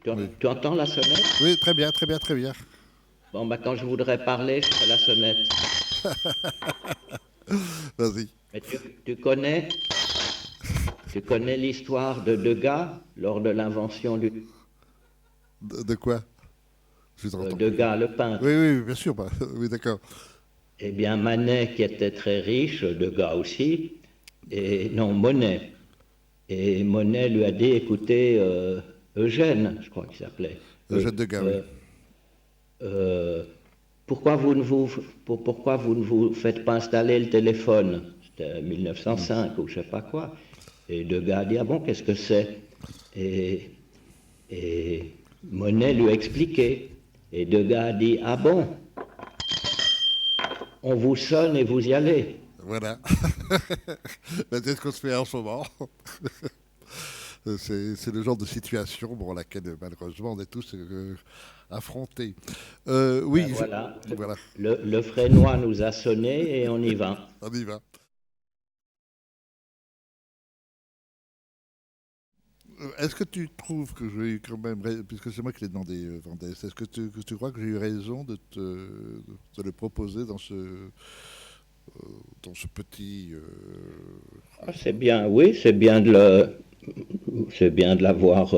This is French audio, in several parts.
Oui. Tu entends la sonnette? Oui, très bien, très bien, très bien. Bon, bah, quand je voudrais parler, je fais la sonnette. Vas-y. Mais tu connais l'histoire de Degas lors de l'invention De quoi? Je vous entends plus. Degas, le Oui, peintre. oui, bien sûr. Bah, oui, d'accord. Eh bien, Manet, qui était très riche, Degas aussi, et non, Monet. Et Monet lui a dit, écoutez, Eugène, je crois qu'il s'appelait, Jeanne de Gars, oui. euh, euh, pourquoi pourquoi vous ne vous faites pas installer le téléphone? C'était Hmm. 1905 ou je sais pas quoi. Et Degas a dit, ah bon, qu'est-ce que c'est? Et, et Monet lui a expliqué. Et Degas a dit, ah bon, on vous sonne et vous y allez. Voilà. La tête qu'on se fait en ce moment. C'est le genre de situation pour laquelle, malheureusement, on est tous affrontés. Ben Oui, voilà, voilà. le Frénois nous a sonné et on y va. On y va. Est-ce que tu trouves que j'ai eu quand même, puisque c'est moi qui l'ai demandé, Vendès, est-ce que tu crois que j'ai eu raison de le proposer dans ce petit... Ah, c'est bien, oui, c'est bien de l'avoir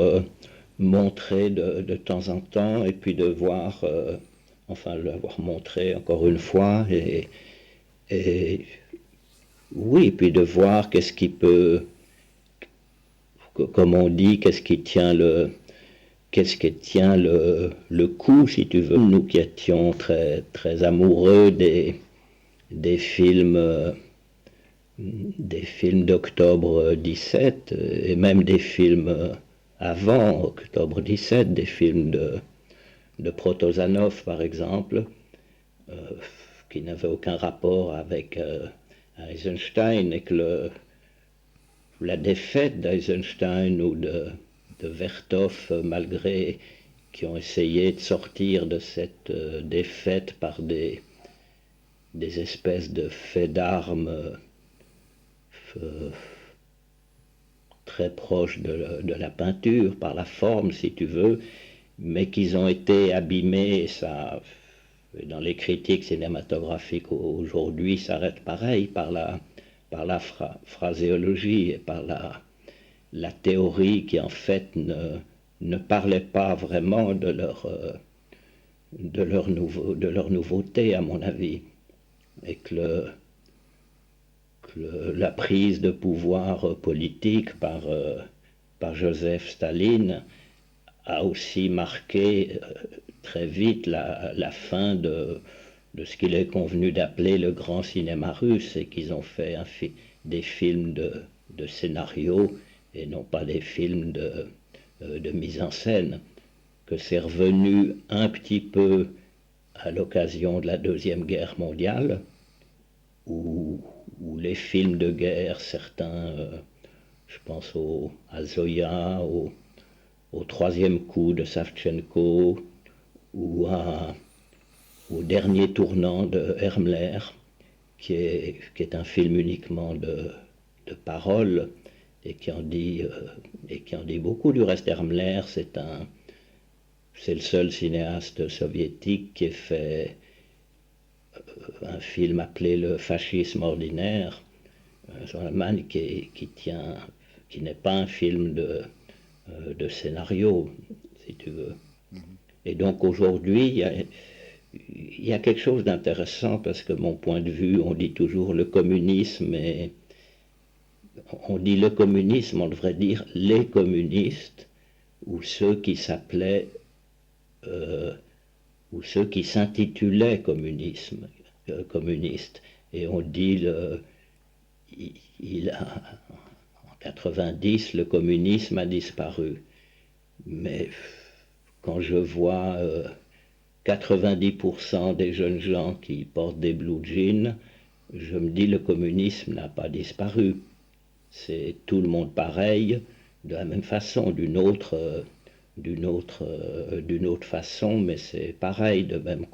montré de temps en temps et puis de voir, enfin, de l'avoir montré encore une fois et oui, puis de voir qu'est-ce qui peut, comme on dit, qu'est-ce qui tient le coup, si tu veux. Nous qui étions très, très amoureux des films, euh, des films d'octobre 17 et même des films avant octobre 17, des films de Protozanov par exemple, euh, qui n'avaient aucun rapport avec Eisenstein et que la défaite d'Eisenstein ou de Vertov, malgré qui ont essayé de sortir de cette défaite par des espèces de faits d'armes très proches de la peinture, par la forme si tu veux, mais qu'ils ont été abîmés, ça, dans les critiques cinématographiques aujourd'hui, ça reste pareil, par la phraséologie et par la théorie qui en fait ne parlait pas vraiment de leur nouveauté, à mon avis, et la prise de pouvoir politique par Joseph Staline a aussi marqué très vite la fin de ce qu'il est convenu d'appeler le grand cinéma russe et qu'ils ont fait des films de scénario et non pas des films de mise en scène, que c'est revenu un petit peu à l'occasion de la Deuxième Guerre mondiale, où, où les films de guerre, certains, je pense à Zoya, au troisième coup de Savchenko, ou au dernier tournant de Hermler, qui est un film uniquement de paroles et qui en dit beaucoup. Du reste, Hermler, c'est le seul cinéaste soviétique qui ait fait un film appelé Le fascisme ordinaire, sur l'Allemagne qui n'est pas un film de scénario, si tu veux. Mhm. Et donc aujourd'hui, il y a quelque chose d'intéressant parce que mon point de vue, on dit toujours le communisme, et on dit le communisme, on devrait dire les communistes ou ceux qui s'appelaient euh, ou ceux qui s'intitulaient communistes. Et on dit il a, en 90, le communisme a disparu. Mais quand je vois 90% des jeunes gens qui portent des blue jeans, je me dis le communisme n'a pas disparu. C'est tout le monde pareil, de la même façon, d'une autre façon, mais c'est pareil, de même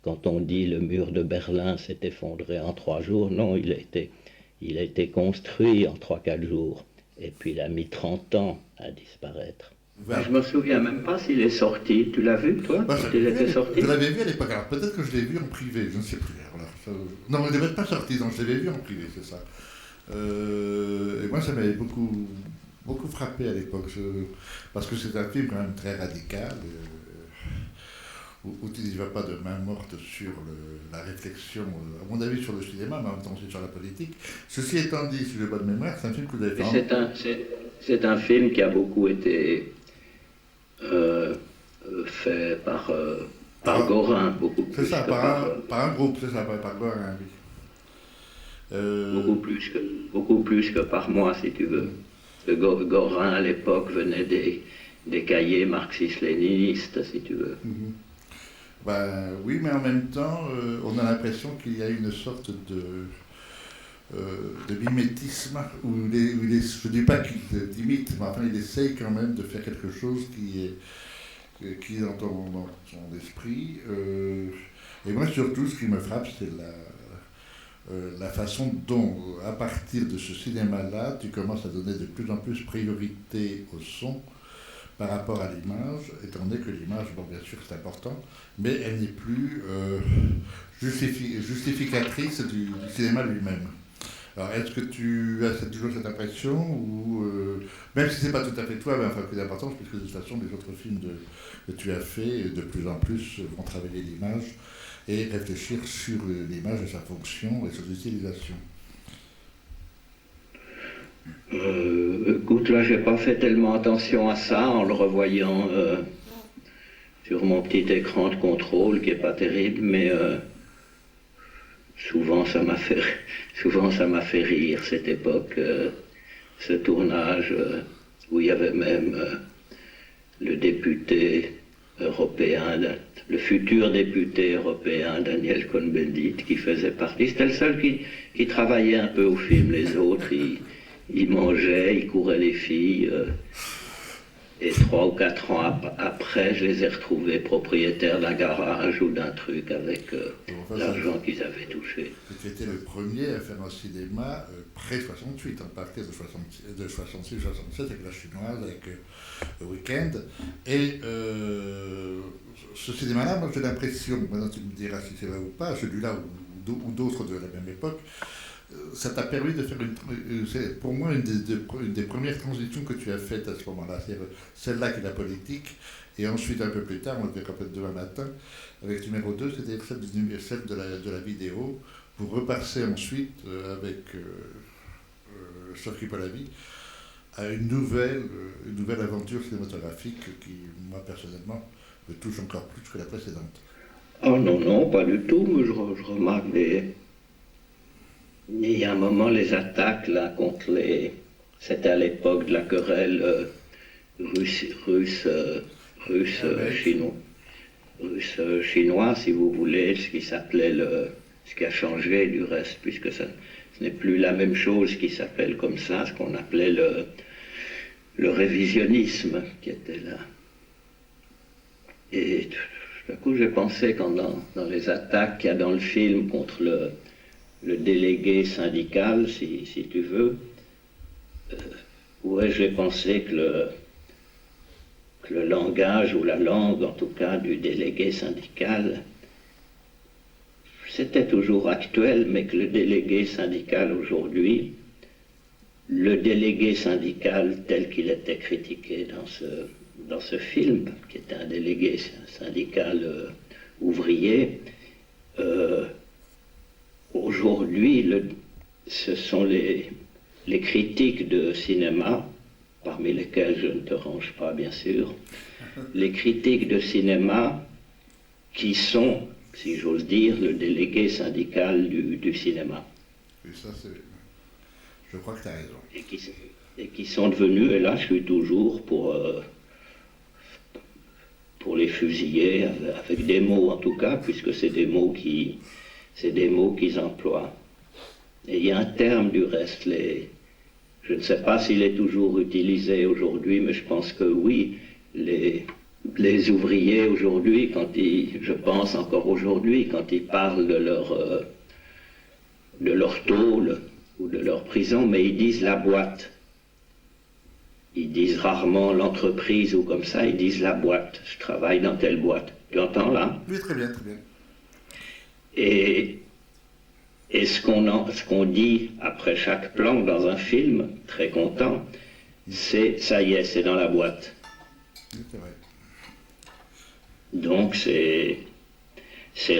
quand on dit le mur de Berlin s'est effondré en 3 jours, non, il a été construit en 3 4 jours, et puis il a mis 30 ans à disparaître. Voilà. Je me souviens même pas s'il est sorti. Tu l'as vu, toi, Bah, quand il était sorti? je l'avais vu à l'époque. Alors peut-être que je l'ai vu en privé, je ne sais plus. Alors là, non, il ne devait pas sorti, donc je l'avais vu en privé, c'est ça. Et moi, ça m'avait beaucoup frappé à l'époque, parce que c'est un film quand même très radical, où tu n'y vas pas de main morte sur la réflexion, à mon avis, sur le cinéma, mais en même temps aussi sur la politique. Ceci étant dit, si j'ai bonne mémoire, c'est un film que vous avez fait Et c'est un film qui a beaucoup été euh, fait par par, Gorin, beaucoup c'est plus ça, que par, par un groupe, c'est ça, par Gorin, oui. beaucoup Euh, plus que, beaucoup plus que par moi, si tu veux. Le Gorin, à l'époque, venait des cahiers marxistes-léninistes, si tu veux. mhm. Ben, oui, mais en même temps, on a l'impression qu'il y a une sorte de mimétisme je ne dis pas qu'il imite, mais enfin il essaye quand même de faire quelque chose qui est dans son esprit. Et moi surtout, ce qui me frappe, c'est la façon dont, à partir de ce cinéma-là, tu commences à donner de plus en plus priorité au son par rapport à l'image, étant donné que l'image, bon, bien sûr, c'est important, mais elle n'est plus justificatrice du cinéma lui-même. Alors, est-ce que tu as toujours cette impression, ou même si c'est pas tout à fait toi, mais enfin, plus d'importance, puisque de toute façon, les autres films que tu as faits, de plus en plus, vont travailler l'image et réfléchir sur l'image et sa fonction et son utilisation. Écoute, là, j'ai pas fait tellement attention à ça en le revoyant sur mon petit écran de contrôle qui est pas terrible, mais souvent ça m'a fait, souvent ça m'a fait rire cette époque, ce tournage où il y avait même le député européen, le futur député européen Daniel Cohn-Bendit qui faisait partie. C'était le seul qui travaillait un peu au film. Les autres, ils mangeaient, ils couraient les filles. Et 3 ou 4 ans après, je les ai retrouvés propriétaires d'un garage ou d'un truc avec Enfin, l'argent qu'ils avaient touché. tu étais le premier à faire un cinéma pré-68, à partir de 66-67, avec la chinoise, avec le week-end. Et ce cinéma-là, moi j'ai l'impression, maintenant tu me diras si c'est vrai ou pas, celui-là ou d'autres de la même époque, ça t'a permis de faire c'est pour moi une des premières transitions que tu as faites à ce moment-là, c'est-à-dire celle-là qui est la politique, et ensuite un peu plus tard, on le verra peut-être demain matin, avec numéro 2, c'est-à-dire celle de la vidéo, pour repasser ensuite avec Sophie Polavi à une nouvelle aventure cinématographique qui, moi personnellement, me touche encore plus que la précédente. Oh non, non, pas du tout, mais je remarque il y a un moment, les attaques là contre les... C'était à l'époque de la querelle russe, chinois, chinois, si vous voulez, ce qui s'appelait ce qui a changé du reste, puisque ce n'est plus la même chose qui s'appelle comme ça, ce qu'on appelait le révisionnisme qui était là. Et tout à coup, j'ai pensé quand dans les attaques qu'il y a dans le film contre le délégué syndical, si tu veux, ouais, j'ai pensé que le langage ou la langue, en tout cas, du délégué syndical, c'était toujours actuel, mais que le délégué syndical aujourd'hui, le délégué syndical tel qu'il était critiqué dans ce film, qui était un délégué syndical ouvrier, aujourd'hui, ce sont les critiques de cinéma, parmi lesquels je ne te range pas, bien sûr, les critiques de cinéma qui sont, si j'ose dire, le délégué syndical du cinéma. Et ça, je crois que tu as raison. Et qui sont devenus, et là je suis toujours pour les fusiller, avec des mots en tout cas, puisque c'est des mots qu'ils emploient. Et il y a un terme du reste, je ne sais pas s'il est toujours utilisé aujourd'hui, mais je pense que oui, les ouvriers aujourd'hui, je pense encore aujourd'hui, quand ils parlent de leur tôle ou de leur prison, mais ils disent la boîte. Ils disent rarement l'entreprise ou comme ça, ils disent la boîte. Je travaille dans telle boîte. Tu entends là? Oui, très bien, très bien. Et, et ce qu'on dit après chaque plan dans un film, très content, c'est ça y est, c'est dans la boîte. Oui, c'est vrai. Donc ces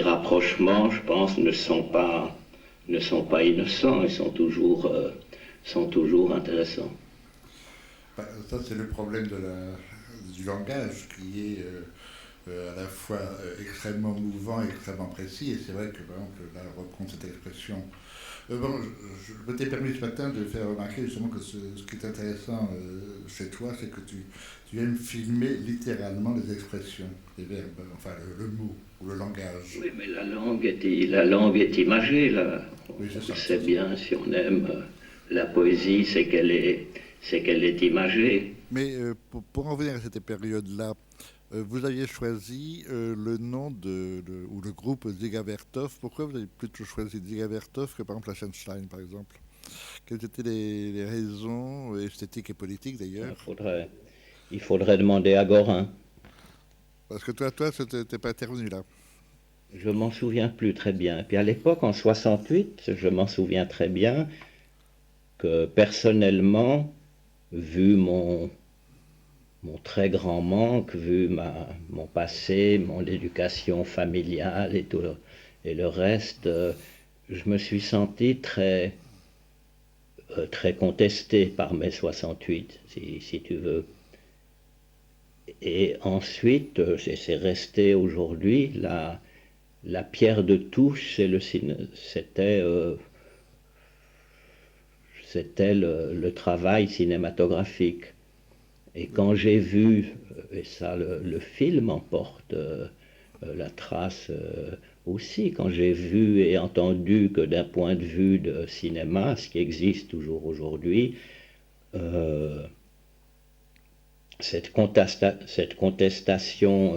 rapprochements, je pense, ne sont pas innocents, ils sont toujours intéressants. Bah, ça, c'est le problème du langage qui est à la fois extrêmement mouvant et extrêmement précis. Et c'est vrai que, par exemple, là, reprendre cette expression. Bon, je m'étais permis ce matin de faire remarquer justement que ce qui est intéressant chez toi, c'est que tu aimes filmer littéralement les expressions, les verbes, enfin le mot ou le langage. Oui, mais la langue est imagée, là. Oui, c'est On le ça, sait c'est ça. bien, si on aime la poésie, c'est qu'elle est imagée. Mais pour en venir à cette période-là, vous aviez choisi le nom ou le groupe Dziga Vertov. Pourquoi vous avez plutôt choisi Dziga Vertov que par exemple la Schenstein, par exemple? Quelles étaient les raisons esthétiques et politiques d'ailleurs? Il faudrait demander à Gorin. Parce que toi, t'es pas intervenu là. Je m'en souviens plus très bien. Et puis à l'époque, en 68, je m'en souviens très bien que personnellement, vu mon très grand manque, vu mon passé, mon éducation familiale et et le reste, je me suis senti très contesté par mai 68, si tu veux. Et ensuite, c'est resté aujourd'hui, la pierre de touche, c'était le travail cinématographique. Et quand j'ai vu, et ça le film emporte la trace aussi, quand j'ai vu et entendu que d'un point de vue de cinéma, ce qui existe toujours aujourd'hui, euh, cette contestation,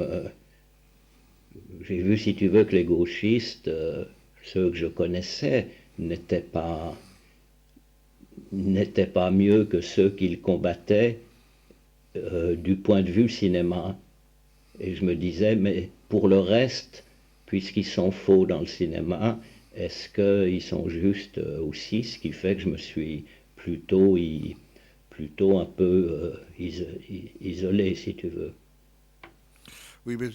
j'ai vu, si tu veux, que les gauchistes, ceux que je connaissais, n'étaient pas, n'étaient pas mieux que ceux qu'ils combattaient du point de vue cinéma. Et je me disais, mais pour le reste, puisqu'ils sont faux dans le cinéma, est-ce qu'ils sont justes aussi? Ce qui fait que je me suis plutôt, plutôt un peu isolé, si tu veux. Oui, mais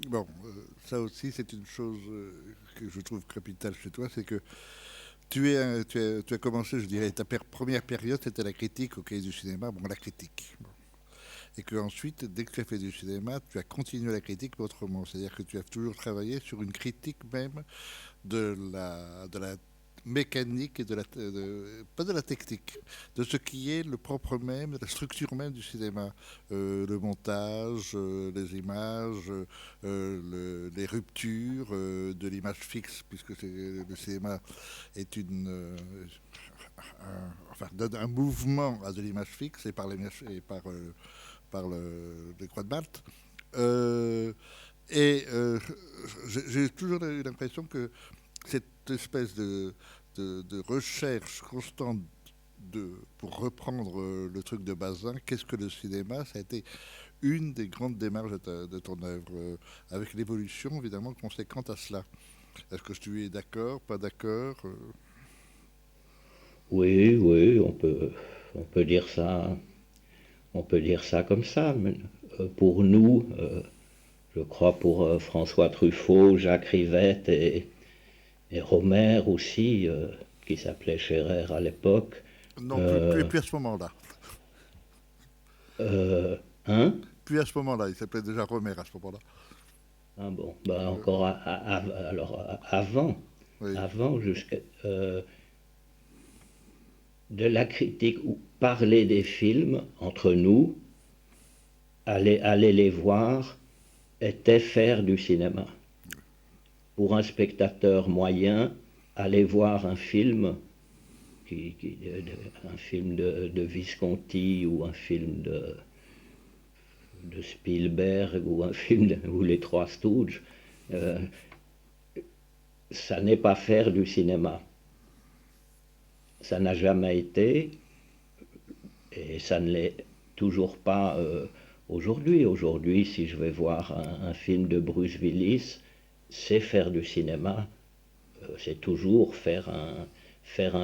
bon, ça aussi c'est une chose que je trouve capitale chez toi, c'est que tu as commencé, je dirais, première période, c'était la critique au cahier du cinéma, bon, la critique. Bon. Et que ensuite, dès que tu as fait du cinéma, tu as continué la critique mais autrement. C'est-à-dire que tu as toujours travaillé sur une critique même de la mécanique et pas de la technique, de ce qui est le propre même, de la structure même du cinéma. Le montage, les images, les ruptures de l'image fixe, puisque le cinéma est enfin, donne un mouvement à de l'image fixe et par les croix de Malte. Euh, et j'ai toujours eu l'impression que cette espèce de recherche constante pour reprendre le truc de Bazin, qu'est-ce que le cinéma, ça a été une des grandes démarches de ton œuvre, avec l'évolution évidemment conséquente à cela. Est-ce que tu es d'accord, pas d'accord? Oui, oui, on peut dire ça, on peut dire ça comme ça. Mais, pour nous, je crois pour François Truffaut, Jacques Rivette et Romer aussi, qui s'appelait Scherer à l'époque. Non, Euh, plus à ce moment-là. hein? Plus à ce moment-là, il s'appelait déjà Romer à ce moment-là. Ah bon, ben Euh, encore alors avant, oui. avant jusqu'à de la critique ou parler des films entre nous, aller les voir, était faire du cinéma. Pour un spectateur moyen, aller voir un film, un film de Visconti ou un film de Spielberg ou un film ou les Trois Stooges, euh, ça n'est pas faire du cinéma. Ça n'a jamais été et ça ne l'est toujours pas aujourd'hui. Aujourd'hui, si je vais voir un film de Bruce Willis, c'est faire du cinéma, c'est toujours faire un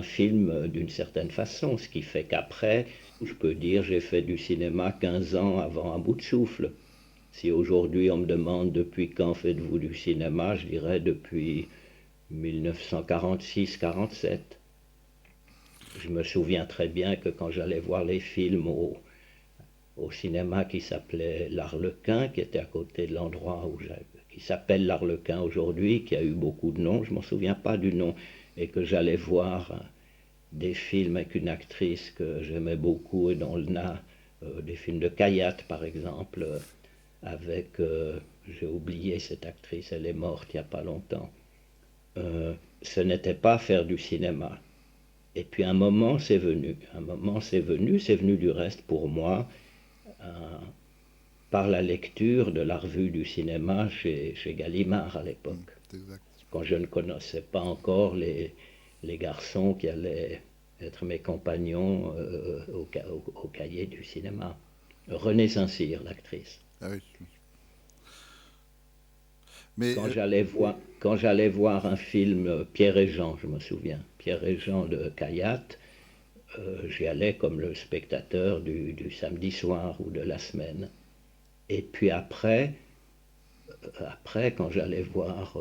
film d'une certaine façon, ce qui fait qu'après, je peux dire j'ai fait du cinéma 15 ans avant Un bout de souffle. Si aujourd'hui on me demande depuis quand faites-vous du cinéma, je dirais depuis 1946-47. Je me souviens très bien que quand j'allais voir les films au cinéma qui s'appelait L'Arlequin, qui était à côté de l'endroit qui s'appelle L'Arlequin aujourd'hui, qui a eu beaucoup de noms, je ne m'en souviens pas du nom, et que j'allais voir des films avec une actrice que j'aimais beaucoup et dont le nom, des films de Kayat par exemple, avec, j'ai oublié cette actrice, elle est morte il n'y a pas longtemps. Ce n'était pas faire du cinéma. Et puis c'est venu du reste pour moi par la lecture de la revue du cinéma chez Gallimard à l'époque, Exact. quand je ne connaissais pas encore les garçons qui allaient être mes compagnons au cahier du cinéma. Renée Saint-Cyr, l'actrice. Ah oui. Mais Quand j'allais voir un film Pierre et Jean, je me souviens, Pierre et Jean de Kayat, j'y allais comme le spectateur du samedi soir ou de la semaine. Et puis après quand j'allais voir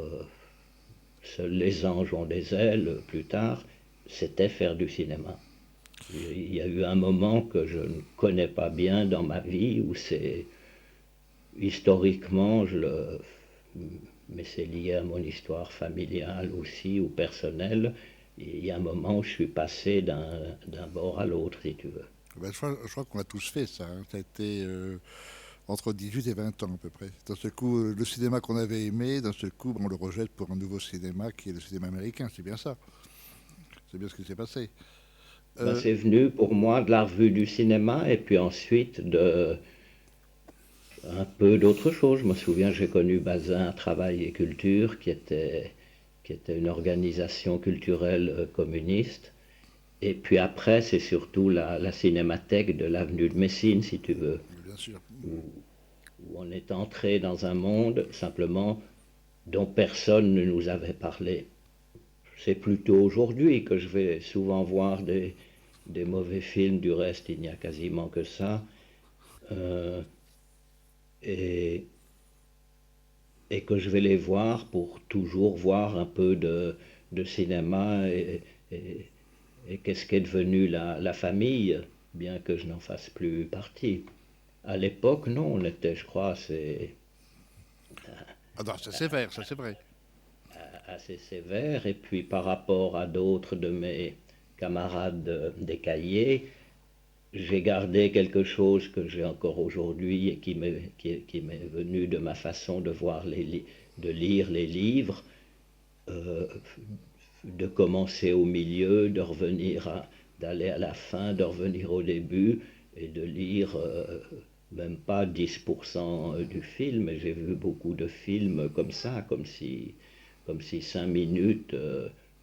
Seuls les anges ont des ailes plus tard, c'était faire du cinéma. Il y a eu un moment que je ne connais pas bien dans ma vie où c'est historiquement, mais c'est lié à mon histoire familiale aussi ou personnelle. Il y a un moment où je suis passé d'un bord à l'autre, si tu veux. ben, je crois qu'on a tous fait ça. Hein. Ça a été entre 18 et 20 ans à peu près. D'un seul coup, le cinéma qu'on avait aimé, d'un seul coup, on le rejette pour un nouveau cinéma qui est le cinéma américain. C'est bien ça. C'est bien ce qui s'est passé. Ben, Euh, c'est venu pour moi de la revue du cinéma et puis ensuite de un peu d'autres choses. Je me souviens, j'ai connu Bazin Travail et Culture, qui était une organisation culturelle communiste. Et puis après, c'est surtout la cinémathèque de l'avenue de Messine, si tu veux, bien sûr. où, où on est entré dans un monde simplement dont personne ne nous avait parlé. C'est plutôt aujourd'hui que je vais souvent voir des mauvais films, du reste il n'y a quasiment que ça. Euh, et, et que je vais les voir pour toujours voir un peu de cinéma et, et qu'est-ce qu'est devenu la famille, bien que je n'en fasse plus partie. À l'époque, non, on était, je crois, Ah non, ça c'est vrai, ça c'est vrai. assez sévère. Et puis par rapport à d'autres de mes camarades des cahiers, j'ai gardé quelque chose que j'ai encore aujourd'hui et qui m'est venu de ma façon de voir de lire les livres, euh, de commencer au milieu, d'aller à la fin, de revenir au début et de lire même pas 10% du film. Et j'ai vu beaucoup de films comme ça, comme si 5 minutes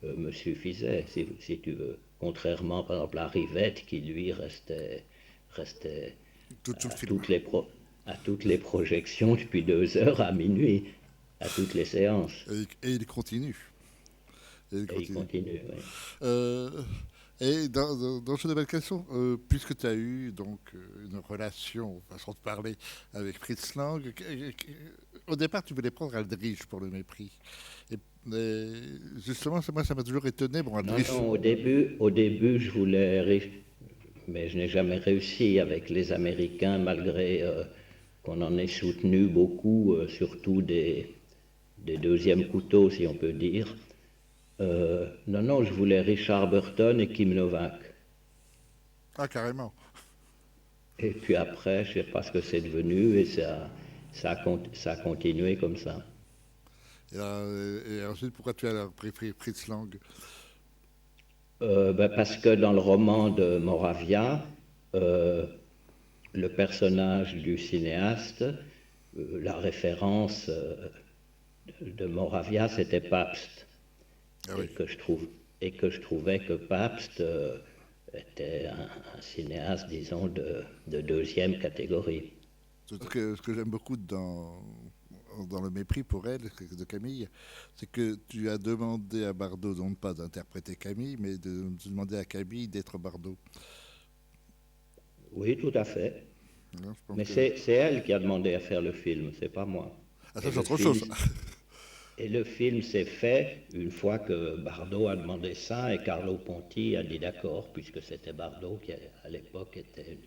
me suffisaient, si tu veux. Contrairement par exemple à Rivette qui lui restait Tout le à film. à toutes les projections depuis 2 heures à minuit, à toutes les séances. Et il continue. Et il Et il continue. continue, oui. Euh, et dans ce domaine, quelles sont, puisque tu as eu donc une relation, façon de parler, avec Fritz Lang, au départ tu voulais prendre Aldrich pour le mépris. Et justement, moi ça m'a toujours étonné. Bon, Non, Aldrich, non, au début, je voulais, mais je n'ai jamais réussi avec les Américains, malgré qu'on en ait soutenu beaucoup, surtout des deuxièmes couteaux, si on peut dire. Non, non, je voulais Richard Burton et Kim Novak. ah carrément. Et puis après, je ne sais pas ce que c'est devenu, et ça a continué comme ça. Et ensuite, pourquoi tu as préféré Fritz Lang? Ben, parce que dans le roman de Moravia, euh, le personnage du cinéaste, la référence de Moravia, c'était Pabst. Ah Et oui. que je trouvais que Pabst était un cinéaste, disons, de deuxième catégorie. Ce que j'aime beaucoup dans Le Mépris pour elle de Camille, c'est que tu as demandé à Bardot non pas d'interpréter Camille, mais de demander à Camille d'être Bardot. Oui, tout à fait. Hein, je pense Mais que... c'est elle qui a demandé à faire le film, c'est pas moi. Ah, ça Et c'est le autre film, chose. et le film s'est fait une fois que Bardot a demandé ça et Carlo Ponti a dit d'accord, puisque c'était Bardot qui à l'époque était une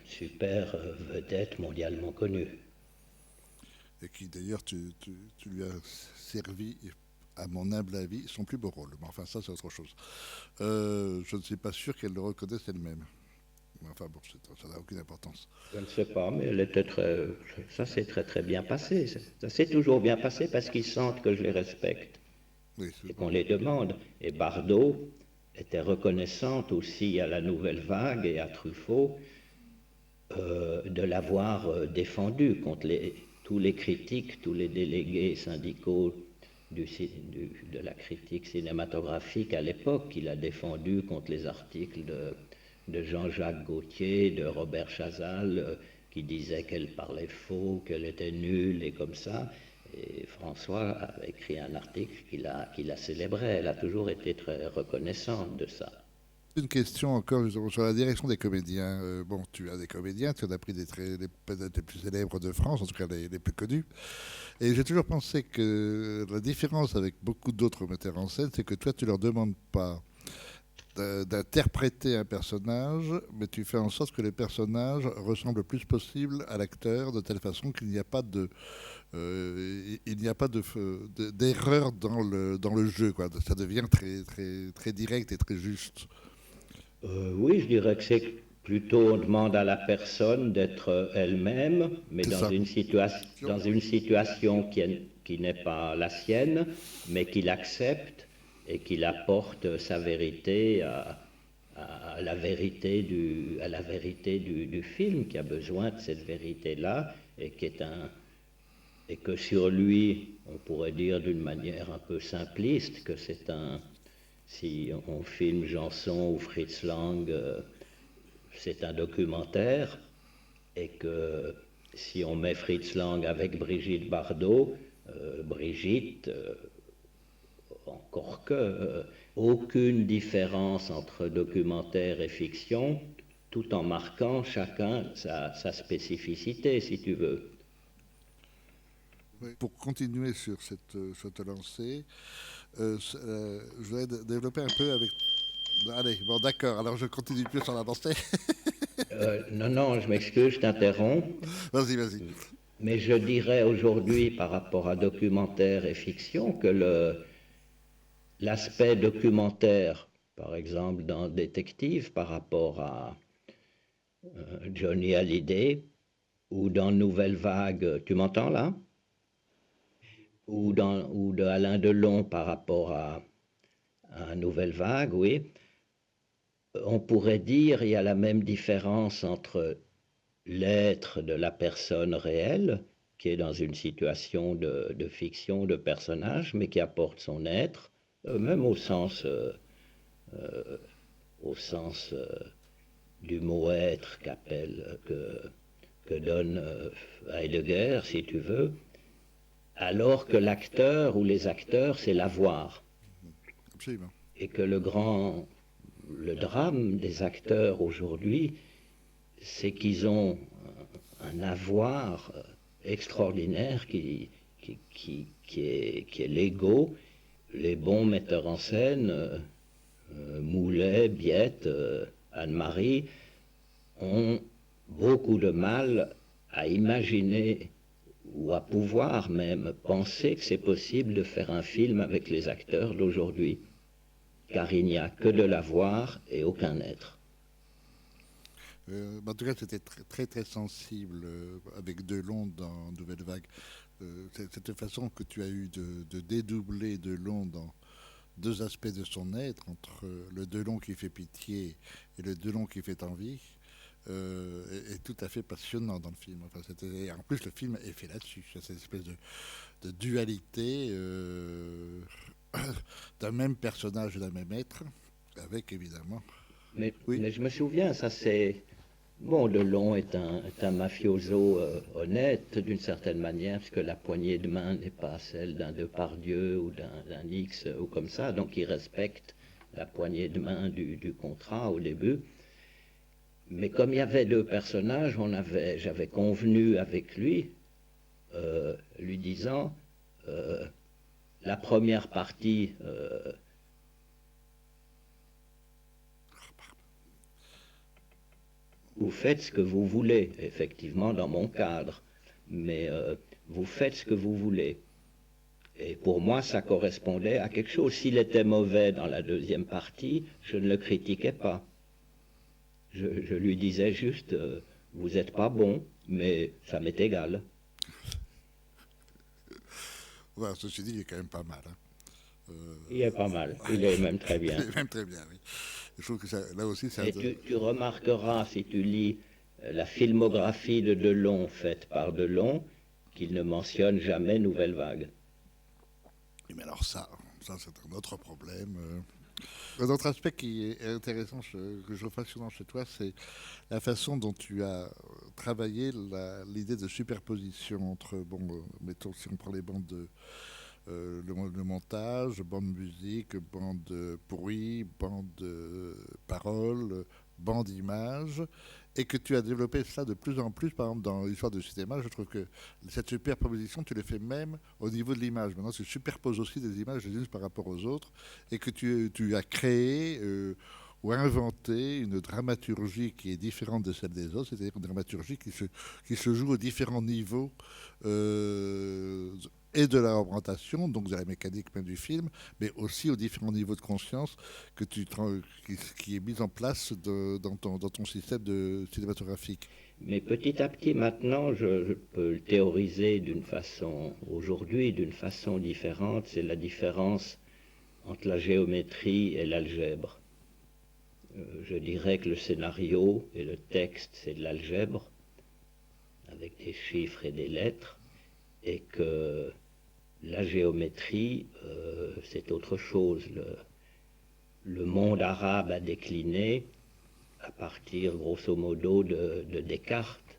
super vedette mondialement connue. Et qui d'ailleurs, tu lui as servi, à mon humble avis, son plus beau rôle. Mais enfin, ça c'est autre chose. Je ne suis pas sûr qu'elle le reconnaisse elle-même. Mais enfin bon, ça n'a aucune importance. Je ne sais pas, mais elle était ça s'est très très bien passé. Ça s'est toujours bien passé parce qu'ils sentent que je les respecte Oui, et qu'on les demande. Et Bardot était reconnaissante aussi à la Nouvelle Vague et à Truffaut de l'avoir défendu contre tous les critiques, tous les délégués syndicaux de la critique cinématographique à l'époque, qu'il a défendu contre les articles de Jean-Jacques Gaultier, de Robert Chazal, qui disaient qu'elle parlait faux, qu'elle était nulle et comme ça. Et François a écrit un article qui la célébrait. Elle a toujours été très reconnaissante de ça. Une question encore justement, sur la direction des comédiens. Bon, tu as des comédiens, tu en as pris peut-être les plus célèbres de France, en tout cas les plus connus. Et j'ai toujours pensé que la différence avec beaucoup d'autres metteurs en scène, c'est que toi, tu leur demandes pas d'interpréter un personnage, mais tu fais en sorte que les personnages ressemblent le plus possible à l'acteur, de telle façon qu'il n'y a pas il n'y a pas d'erreur dans le jeu, quoi. Ça devient très, très, très direct et très juste. Oui, je dirais que c'est plutôt on demande à la personne d'être elle-même, mais C'est ça. dans une situation qui n'est pas la sienne, mais qu'il accepte et qu'il apporte sa vérité à la vérité du film, qui a besoin de cette vérité-là et et que sur lui, on pourrait dire d'une manière un peu simpliste que si on filme Janson ou Fritz Lang, c'est un documentaire, et que si on met Fritz Lang avec Brigitte Bardot, Brigitte, encore que, aucune différence entre documentaire et fiction, tout en marquant chacun sa spécificité, si tu veux. Oui. Pour continuer sur cette lancée, je voudrais développer un peu avec. Allez, bon, d'accord. Alors, je continue plus sur la lancée. Non, non, je m'excuse, je t'interromps, Vas-y, vas-y. mais je dirais aujourd'hui, par rapport à documentaire et fiction, que l'aspect documentaire, par exemple dans Détective, par rapport à Johnny Hallyday, ou dans Nouvelle Vague, tu m'entends là? Ou de Alain Delon par rapport à Nouvelle Vague, oui. On pourrait dire il y a la même différence entre l'être de la personne réelle, qui est dans une situation de fiction, de personnage, mais qui apporte son être, même au sens du mot être que donne Heidegger, si tu veux, alors que l'acteur ou les acteurs, c'est l'avoir. Absolument. Et que le drame des acteurs aujourd'hui, c'est qu'ils ont un avoir extraordinaire qui est l'ego. Les bons metteurs en scène, Moulet, Biette, Anne-Marie, ont beaucoup de mal à imaginer ou à pouvoir même penser que c'est possible de faire un film avec les acteurs d'aujourd'hui, car il n'y a que de l'avoir et aucun être. En tout cas, c'était très, très, très sensible avec Delon dans Nouvelle Vague. Cette façon que tu as eue de dédoubler Delon dans deux aspects de son être, entre le Delon qui fait pitié et le Delon qui fait envie, est tout à fait passionnant dans le film. Enfin, en plus, le film est fait là-dessus. C'est cette espèce de dualité d'un même personnage et d'un même être, avec évidemment Oui. Mais je me souviens, ça c'est... Bon, Delon est un mafioso honnête d'une certaine manière, puisque la poignée de main n'est pas celle d'un Depardieu ou d'un X ou comme ça, donc il respecte la poignée de main du contrat au début. Mais comme il y avait deux personnages, j'avais convenu avec lui, lui disant, la première partie, vous faites ce que vous voulez, effectivement, dans mon cadre, mais vous faites ce que vous voulez. Et pour moi, ça correspondait à quelque chose. S'il était mauvais dans la deuxième partie, je ne le critiquais pas. Je lui disais juste, vous n'êtes pas bon, mais ça m'est égal. Voilà, ceci dit, il est quand même pas mal. Hein. Il est pas mal, il est même très Il bien. est même très bien, oui. Je trouve que ça, là aussi, ça... Et tu remarqueras, si tu lis la filmographie de Delon faite par Delon, qu'il ne mentionne jamais Nouvelle Vague. Mais alors ça c'est un autre problème. Un autre aspect qui est intéressant, que je remarque souvent chez toi, c'est la façon dont tu as travaillé l'idée de superposition entre, bon, mettons, si on prend les bandes de le montage, bande musique, bande bruit, bande parole, bande image, et que tu as développé ça de plus en plus, par exemple dans l'histoire du cinéma, je trouve que cette superposition, tu le fais même au niveau de l'image. Maintenant, tu superposes aussi des images les unes par rapport aux autres, et que tu as créé ou inventé une dramaturgie qui est différente de celle des autres, c'est-à-dire une dramaturgie qui se joue aux différents niveaux et de la représentation, donc de la mécanique même du film, mais aussi aux différents niveaux de conscience qui est mis en place dans ton système cinématographique. Mais petit à petit, maintenant, je peux le théoriser d'une façon, aujourd'hui, d'une façon différente. C'est la différence entre la géométrie et l'algèbre. Je dirais que le scénario et le texte, c'est de l'algèbre, avec des chiffres et des lettres, et que la géométrie, c'est autre chose. Le monde arabe a décliné à partir, grosso modo, de Descartes,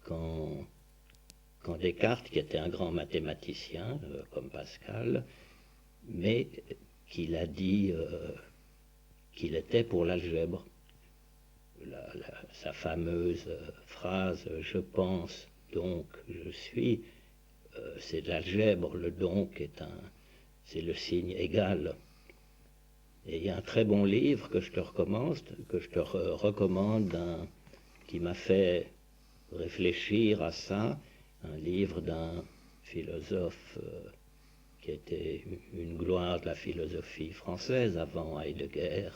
quand Descartes, qui était un grand mathématicien, comme Pascal, mais qu'il a dit qu'il était pour l'algèbre. Sa fameuse phrase « je pense, donc je suis », c'est de l'algèbre. Le donc c'est le signe égal. Et il y a un très bon livre que je te recommande, qui m'a fait réfléchir à ça, un livre d'un philosophe qui était une gloire de la philosophie française avant Heidegger,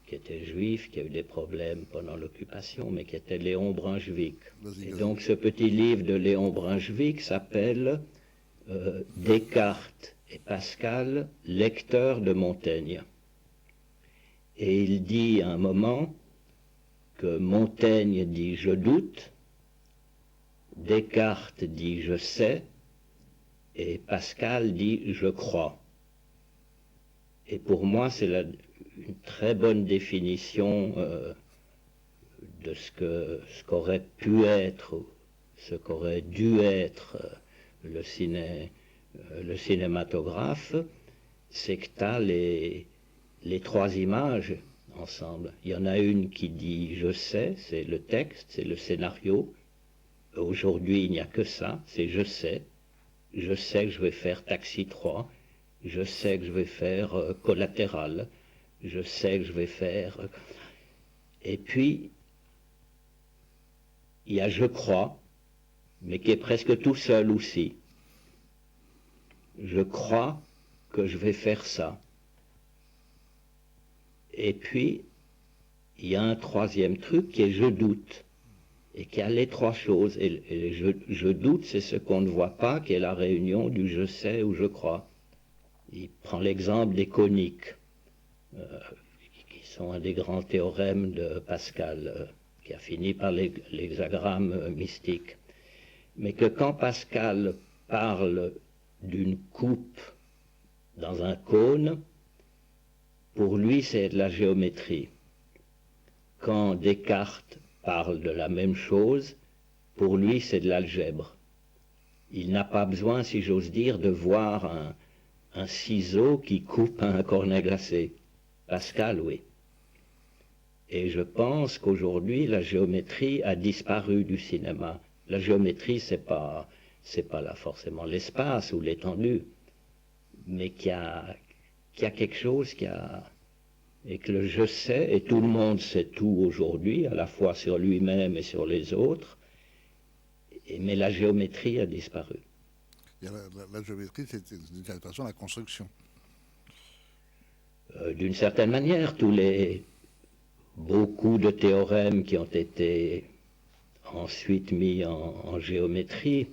qui était juif, qui a eu des problèmes pendant l'occupation, mais qui était Léon Brunswick. Et donc ce petit livre de Léon Brunswick s'appelle Descartes et Pascal, lecteurs de Montaigne. Et il dit à un moment que Montaigne dit « je doute », Descartes dit « je sais », et Pascal dit « je crois ». Et pour moi, c'est une très bonne définition de ce qu'aurait pu être, ce qu'aurait dû être le cinématographe, c'est que tu as les trois images ensemble. Il y en a une qui dit « je sais », c'est le texte, c'est le scénario. Aujourd'hui, il n'y a que ça, c'est « je sais ». Je sais que je vais faire Taxi 3, je sais que je vais faire Collatéral, je sais que je vais faire... Et puis, il y a je crois, mais qui est presque tout seul aussi. Je crois que je vais faire ça. Et puis, il y a un troisième truc qui est je doute, et qui a les trois choses. Et je doute, c'est ce qu'on ne voit pas, qui est la réunion du je sais ou je crois. Il prend l'exemple des coniques, qui sont un des grands théorèmes de Pascal, qui a fini par l'hexagramme mystique. Mais que quand Pascal parle d'une coupe dans un cône, pour lui c'est de la géométrie. quand Descartes parle de la même chose, pour lui c'est de l'algèbre. Il n'a pas besoin, si j'ose dire, de voir un ciseau qui coupe un cornet glacé. Pascal, oui. Et je pense qu'aujourd'hui, la géométrie a disparu du cinéma. La géométrie, c'est pas là forcément l'espace ou l'étendue, mais qu'il y a quelque chose et que le je sais, et tout le monde sait tout aujourd'hui, à la fois sur lui-même et sur les autres, mais la géométrie a disparu. Et la géométrie, c'est d'une certaine façon la construction. D'une certaine manière, beaucoup de théorèmes qui ont été ensuite mis en géométrie,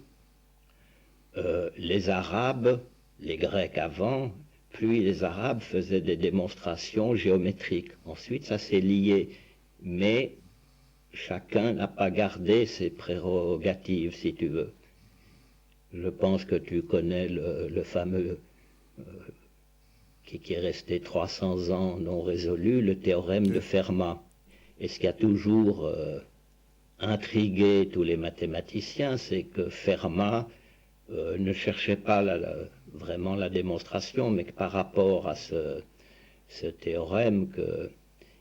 les Arabes, les Grecs avant, puis les Arabes faisaient des démonstrations géométriques. Ensuite, ça s'est lié, mais chacun n'a pas gardé ses prérogatives, si tu veux. Je pense que tu connais le fameux, qui est resté 300 ans non résolu, le théorème de Fermat. Et ce qui a toujours intrigué tous les mathématiciens, c'est que Fermat ne cherchait pas vraiment la démonstration, mais que par rapport à ce théorème que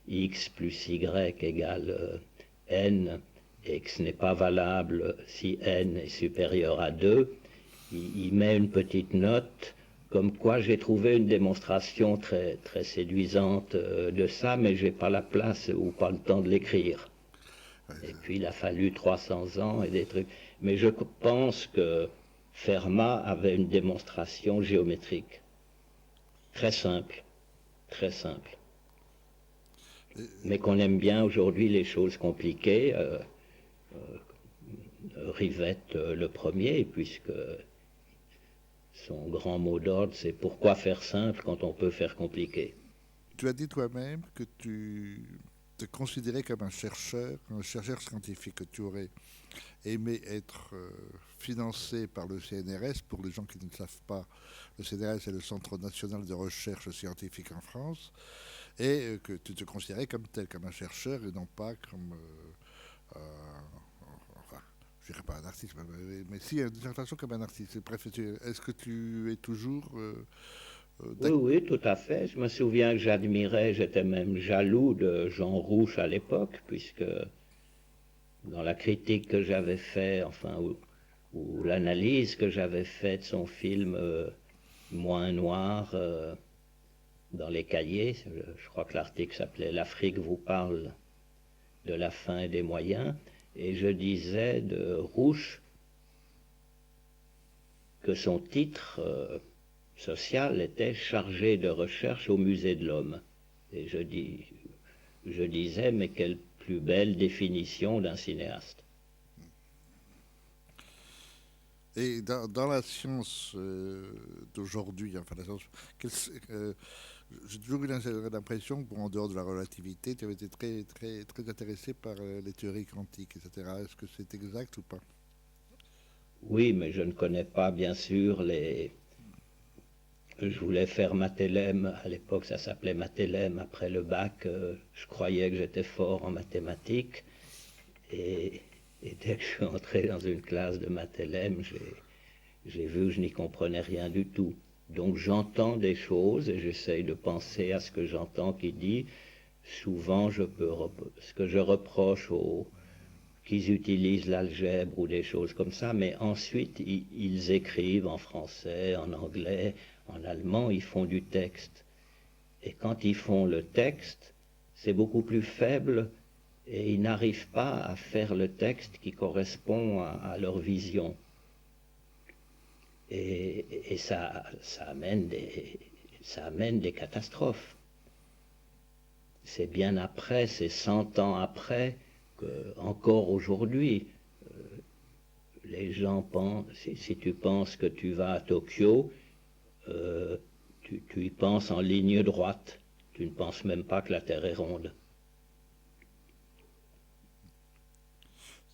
x plus y égale n, et que ce n'est pas valable si n est supérieur à 2, il met une petite note, comme quoi j'ai trouvé une démonstration très, très séduisante de ça, mais j'ai pas la place ou pas le temps de l'écrire. Et puis il a fallu 300 ans et des trucs. Mais je pense que Fermat avait une démonstration géométrique. Très simple. Très simple. Mais qu'on aime bien aujourd'hui les choses compliquées. Rivette le premier, puisque son grand mot d'ordre, c'est pourquoi faire simple quand on peut faire compliqué. Tu as dit toi-même que tu te considérais comme un chercheur scientifique, que tu aurais aimé être financé par le CNRS. Pour les gens qui ne le savent pas, le CNRS est le Centre national de recherche scientifique en France, et que tu te considérais comme tel, comme un chercheur, et non pas comme enfin, je dirais pas un artiste, mais si, d'une certaine façon, comme un artiste. Bref, est-ce que tu es toujours Oui, oui, tout à fait. Je me souviens que j'admirais, j'étais même jaloux de Jean Rouch à l'époque, puisque dans la critique que j'avais faite, enfin, ou l'analyse que j'avais faite de son film Moins Noir dans les cahiers, je crois que l'article s'appelait L'Afrique vous parle de la fin et des moyens, et je disais de Rouch que son titre social était chargé de recherche au musée de l'homme. Et je disais, mais quelle plus belle définition d'un cinéaste. Et dans la science d'aujourd'hui, enfin la science, j'ai toujours eu l'impression que, en dehors de la relativité, tu avais été très, très, très intéressé par les théories quantiques, etc. Est-ce que c'est exact ou pas? Oui, mais je ne connais pas, bien sûr, Je voulais faire Mathélème, à l'époque ça s'appelait Mathélème, après le bac, je croyais que j'étais fort en mathématiques, et dès que je suis entré dans une classe de Mathélème, j'ai vu que je n'y comprenais rien du tout. Donc j'entends des choses et j'essaye de penser à ce que j'entends qui dit. Souvent, ce que je reproche qu'ils utilisent l'algèbre ou des choses comme ça, mais ensuite ils écrivent en français, en anglais, en allemand, ils font du texte. Et quand ils font le texte, c'est beaucoup plus faible et ils n'arrivent pas à faire le texte qui correspond à leur vision. Et ça amène des catastrophes. C'est bien après, c'est 100 ans après, que encore aujourd'hui, les gens pensent, si tu penses que tu vas à Tokyo, tu y penses en ligne droite. Tu ne penses même pas que la Terre est ronde.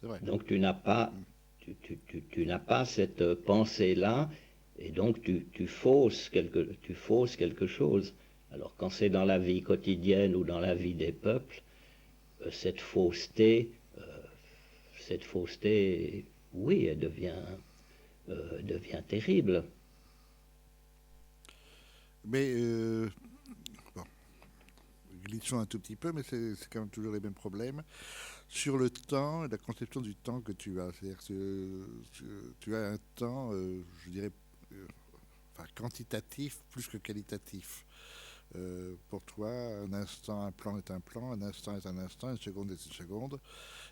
C'est vrai. Donc tu n'as pas, tu n'as pas cette pensée-là, et donc tu fausses quelque chose. Alors quand c'est dans la vie quotidienne ou dans la vie des peuples, cette fausseté, oui, elle devient terrible. Mais, bon, glissons un tout petit peu, mais c'est quand même toujours les mêmes problèmes. Sur le temps, la conception du temps que tu as, c'est-à-dire que tu as un temps, je dirais, euh, enfin, quantitatif plus que qualitatif. Pour toi, un instant, un plan est un plan, un instant est un instant, une seconde est une seconde.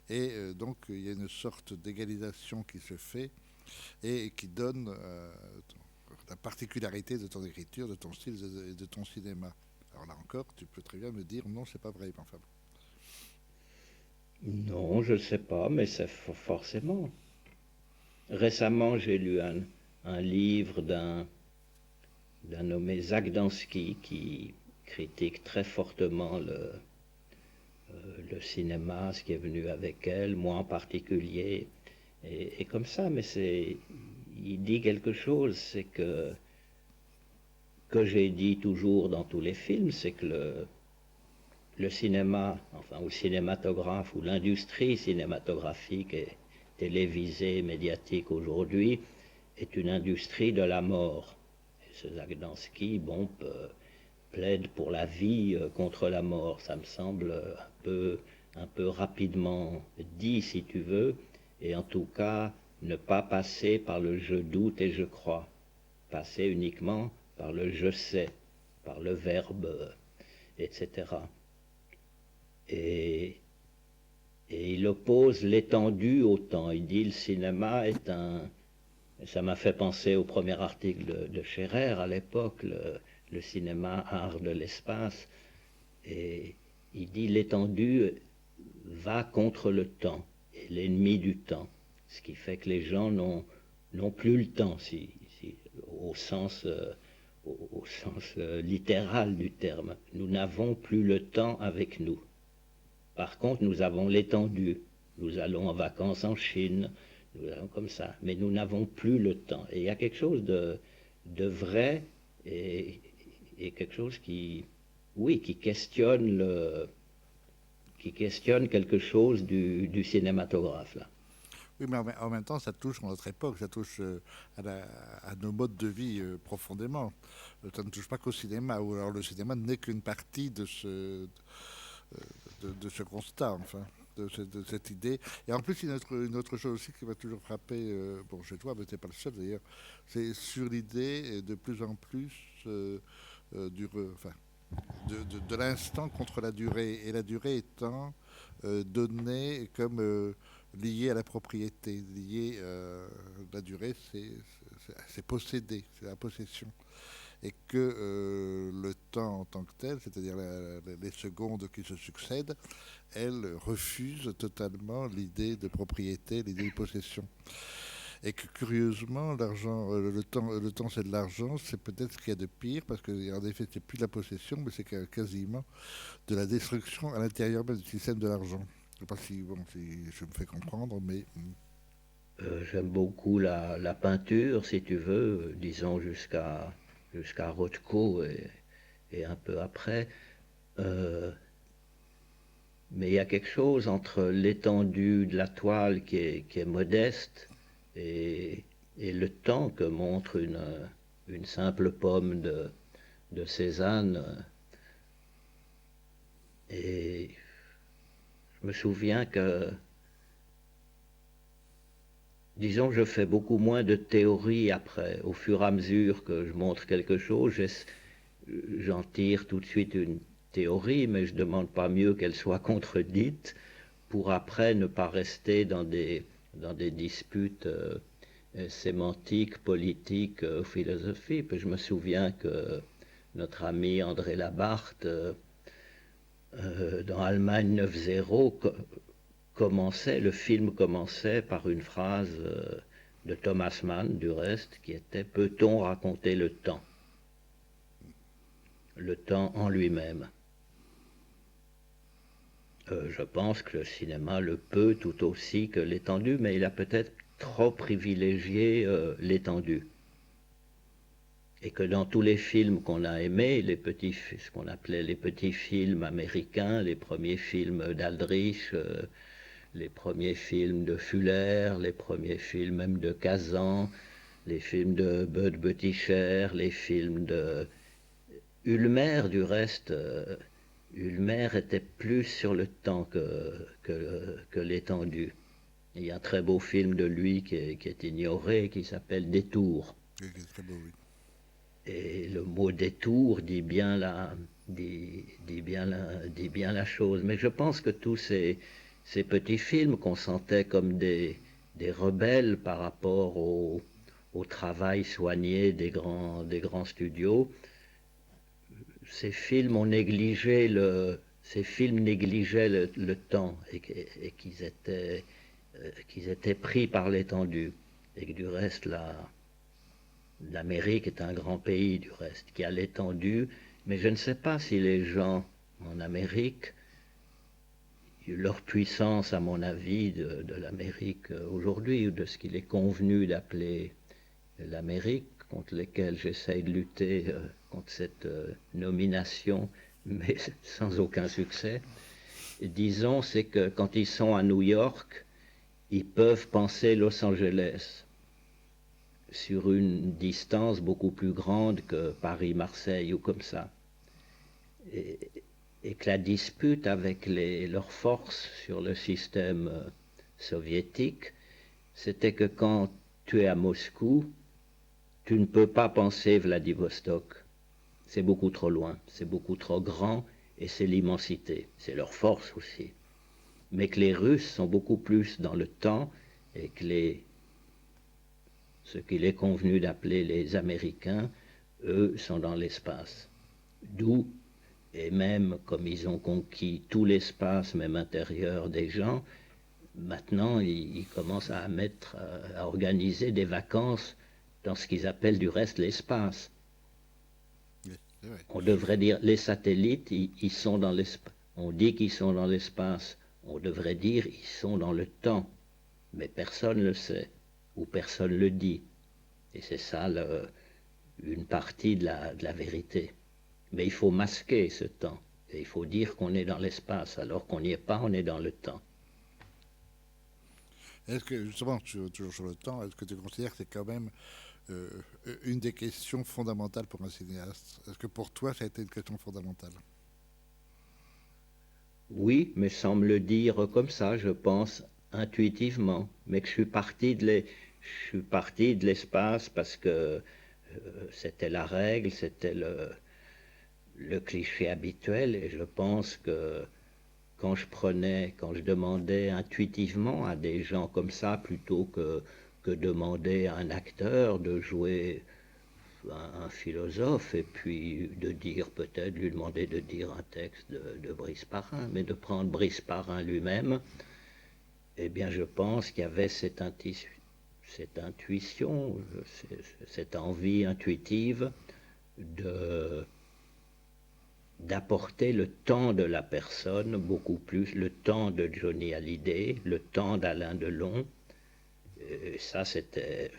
Et donc, il y a une sorte d'égalisation qui se fait et qui donne la particularité de ton écriture, de ton style et de ton cinéma. Alors là encore, tu peux très bien me dire non, c'est pas vrai. Enfin, Non, je ne sais pas, mais c'est forcément. Récemment, j'ai lu un livre d'un nommé Zagdansky qui critique très fortement le cinéma, ce qui est venu avec elle, moi en particulier, et comme ça, mais il dit quelque chose, c'est que j'ai dit toujours dans tous les films, c'est que le cinéma, enfin, ou le cinématographe, ou l'industrie cinématographique et télévisée, médiatique aujourd'hui, est une industrie de la mort. Et ce Zagdansky, bon, plaide pour la vie contre la mort. Ça me semble un peu rapidement dit, si tu veux, et en tout cas, ne pas passer par le je doute et je crois. Passer uniquement par le je sais, par le verbe, etc. Et, et il oppose l'étendue au temps. Il dit le cinéma est un... Ça m'a fait penser au premier article de Scherer à l'époque, le cinéma art de l'espace. Et il dit l'étendue va contre le temps, est l'ennemi du temps. Ce qui fait que les gens n'ont plus le temps, au sens, au sens littéral du terme. Nous n'avons plus le temps avec nous. Par contre, nous avons l'étendue. Nous allons en vacances en Chine, nous allons comme ça. Mais nous n'avons plus le temps. Et il y a quelque chose de vrai et quelque chose qui, oui, qui questionne quelque chose du cinématographe, là. oui, mais en même temps, ça touche notre époque, ça touche à nos modes de vie profondément. Ça ne touche pas qu'au cinéma, ou alors le cinéma n'est qu'une partie de ce constat, enfin, de cette idée. Et en plus, une autre chose aussi qui m'a toujours frappé, bon, chez toi, mais t'es pas le seul d'ailleurs, c'est sur l'idée de plus en plus enfin, de l'instant contre la durée, et la durée étant donnée comme liée à la propriété, liée la durée, c'est posséder, c'est la possession, et que le temps en tant que tel, c'est-à-dire les secondes qui se succèdent, elles refusent totalement l'idée de propriété, l'idée de possession. Et que curieusement, l'argent, le temps c'est de l'argent, c'est peut-être ce qu'il y a de pire, parce qu'en effet, c'est plus de la possession, mais c'est quasiment de la destruction à l'intérieur même du système de l'argent. Je ne sais pas si, bon, si je me fais comprendre, mais J'aime beaucoup la peinture, si tu veux, disons jusqu'à Rothko et un peu après. Euh, mais il y a quelque chose entre l'étendue de la toile qui est modeste et, et le temps que montre une simple pomme de Cézanne. Et je me souviens que, disons, je fais beaucoup moins de théorie après. Au fur et à mesure que je montre quelque chose, j'en tire tout de suite une théorie, mais je ne demande pas mieux qu'elle soit contredite pour après ne pas rester dans des disputes sémantiques, politiques, philosophiques. Je me souviens que notre ami André Labarthe, dans Allemagne 9-0, le film commençait par une phrase de Thomas Mann, du reste, qui était « Peut-on raconter le temps en lui-même ?» Je pense que le cinéma le peut tout aussi que l'étendue, mais il a peut-être trop privilégié l'étendue. et que dans tous les films qu'on a aimés, ce qu'on appelait les petits films américains, les premiers films d'Aldrich, les premiers films de Fuller, les premiers films même de Kazan, les films de Bud Butticher, les films de Ulmer, du reste, Ulmer était plus sur le temps que l'étendue. Il y a un très beau film de lui qui est ignoré, qui s'appelle Détour. C'est très beau, oui. Et le mot détour dit bien la chose. Mais je pense que tous ces petits films qu'on sentait comme des rebelles par rapport au travail soigné des grands studios, ces films négligeaient le temps et qu'ils étaient pris par l'étendue. Et que du reste, l'Amérique est un grand pays, du reste, qui a l'étendue, mais je ne sais pas si les gens en Amérique, leur puissance, à mon avis, de l'Amérique aujourd'hui, ou de ce qu'il est convenu d'appeler l'Amérique, contre lesquels j'essaye de lutter contre cette nomination, mais sans aucun succès. Et disons, c'est que quand ils sont à New York, ils peuvent penser Los Angeles sur une distance beaucoup plus grande que Paris-Marseille ou comme ça. Et que la dispute avec leurs forces sur le système soviétique, c'était que quand tu es à Moscou, tu ne peux pas penser Vladivostok. C'est beaucoup trop loin, c'est beaucoup trop grand, et c'est l'immensité. C'est leur force aussi. Mais que les Russes sont beaucoup plus dans le temps, et que ce qu'il est convenu d'appeler les Américains, eux, sont dans l'espace. D'où, et même comme ils ont conquis tout l'espace, même intérieur des gens, maintenant ils commencent à organiser des vacances dans ce qu'ils appellent du reste l'espace. Oui, c'est vrai. On devrait dire les satellites, ils sont dans l'espace. On dit qu'ils sont dans l'espace. On devrait dire ils sont dans le temps. Mais personne ne le sait, ou personne ne le dit. Et c'est ça une partie de la vérité. Mais il faut masquer ce temps. Et il faut dire qu'on est dans l'espace, alors qu'on n'y est pas, on est dans le temps. Est-ce que, justement, toujours sur le temps, est-ce que tu considères que c'est quand même euh, une des questions fondamentales pour un cinéaste? Est-ce que pour toi, ça a été une question fondamentale? Oui, mais sans me le dire comme ça, je pense intuitivement. Mais que je suis parti de l'espace parce que c'était la règle, c'était le cliché habituel. Et je pense que quand je demandais intuitivement à des gens comme ça, plutôt que demander à un acteur de jouer un philosophe et puis peut-être lui demander de dire un texte de Brice Parrain, mais de prendre Brice Parrain lui-même, eh bien je pense qu'il y avait cette intuition, cette envie intuitive de d'apporter le temps de la personne, beaucoup plus le temps de Johnny Hallyday, le temps d'Alain Delon. Et ça, c'était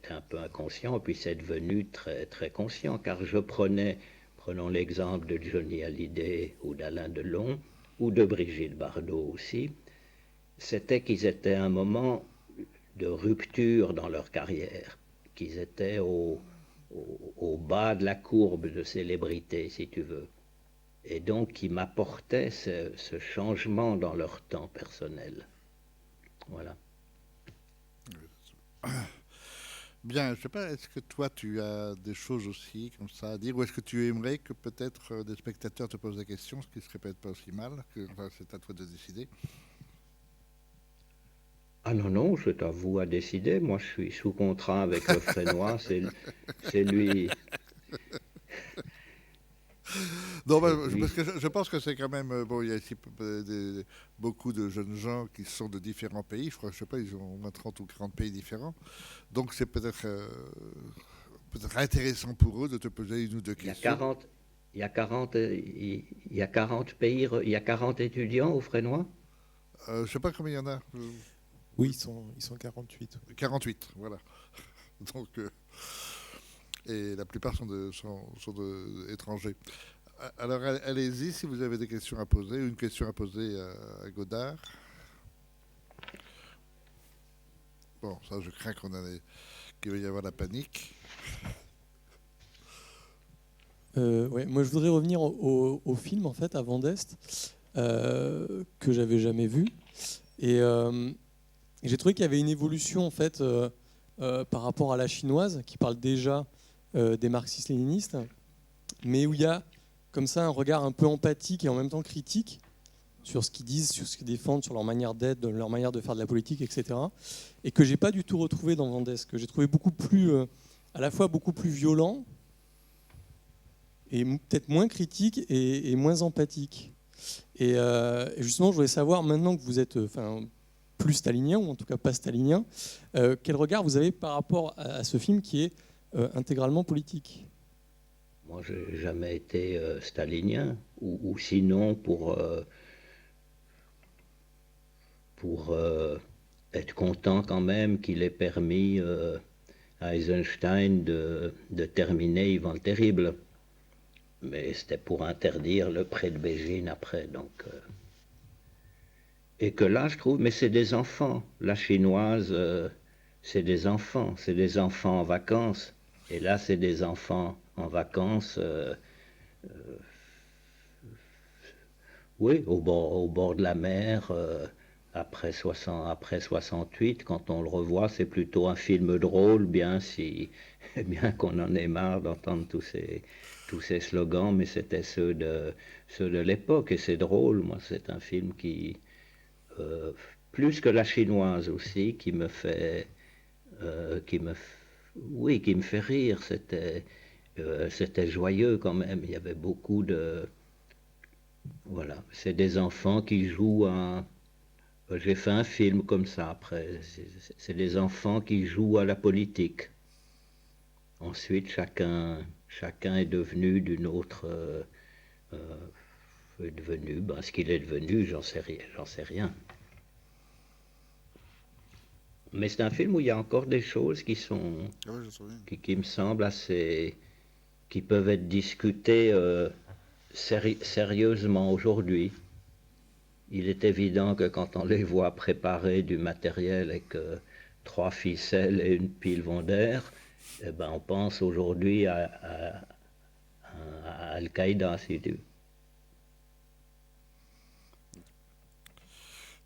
un peu inconscient, puis c'est devenu très, très conscient, car prenons l'exemple de Johnny Hallyday ou d'Alain Delon, ou de Brigitte Bardot aussi, c'était qu'ils étaient à un moment de rupture dans leur carrière, qu'ils étaient au bas de la courbe de célébrité, si tu veux. Et donc qui m'apportaient ce changement dans leur temps personnel. Voilà. Bien, je sais pas, est-ce que toi tu as des choses aussi comme ça à dire, ou est-ce que tu aimerais que peut-être des spectateurs te posent des questions, ce qui serait peut-être pas aussi mal, enfin, c'est à toi de décider. Ah non, non, c'est à vous à décider. Moi, je suis sous contrat avec le Frénois. C'est lui. Non, C'est parce lui. que je pense que c'est quand même, bon, il y a ici beaucoup de jeunes gens qui sont de différents pays, je crois, je sais pas, ils ont au moins 30 ou 40 pays différents, donc c'est peut-être intéressant pour eux de te poser une ou deux Il y a questions. 40, il y a 40, il y a 40 pays, il y a 40 étudiants au Frénois. Je sais pas combien il y en a, Oui, ils sont 48. 48, voilà. Donc, et la plupart étrangers. Alors allez-y si vous avez des questions à poser, ou une question à poser à Godard. Bon, ça je crains qu'il va y avoir la panique. Ouais, moi je voudrais revenir au film en fait, à Vent d'Est, que j'avais jamais vu. Et j'ai trouvé qu'il y avait une évolution en fait par rapport à la chinoise, qui parle déjà des marxistes-léninistes, mais où il y a comme ça un regard un peu empathique et en même temps critique sur ce qu'ils disent, sur ce qu'ils défendent, sur leur manière d'être, leur manière de faire de la politique, etc. Et que j'ai pas du tout retrouvé dans Vent d'Est, que j'ai trouvé beaucoup plus, à la fois beaucoup plus violent et peut-être moins critique et moins empathique. Et justement, je voulais savoir, maintenant que vous êtes plus stalinien, ou en tout cas pas stalinien, quel regard vous avez par rapport à ce film qui est intégralement politique? Moi, je n'ai jamais été stalinien, ou sinon pour être content quand même qu'il ait permis à Eisenstein de terminer Ivan le Terrible. Mais c'était pour interdire le prêt de Bégine après, donc... Et que là, je trouve, mais c'est des enfants. La chinoise, c'est des enfants en vacances. Et là, c'est des enfants en vacances, oui, au bord de la mer, après 68, quand on le revoit, c'est plutôt un film drôle, bien qu'on en ait marre d'entendre tous ces slogans, mais c'était ceux de l'époque, et c'est drôle. Moi, c'est un film qui... plus que la chinoise aussi, qui me fait rire. C'était joyeux quand même. Il y avait beaucoup de... Voilà, c'est des enfants qui jouent à... J'ai fait un film comme ça après. C'est des enfants qui jouent à la politique. Ensuite, chacun est devenu d'une autre... est devenu, ce qu'il est devenu, j'en sais rien. Mais c'est un film où il y a encore des choses qui sont... qui me semblent assez... qui peuvent être discutées sérieusement aujourd'hui. Il est évident que quand on les voit préparer du matériel avec 3 ficelles et une pile Wonder, eh ben on pense aujourd'hui à Al-Qaïda, si tu veux.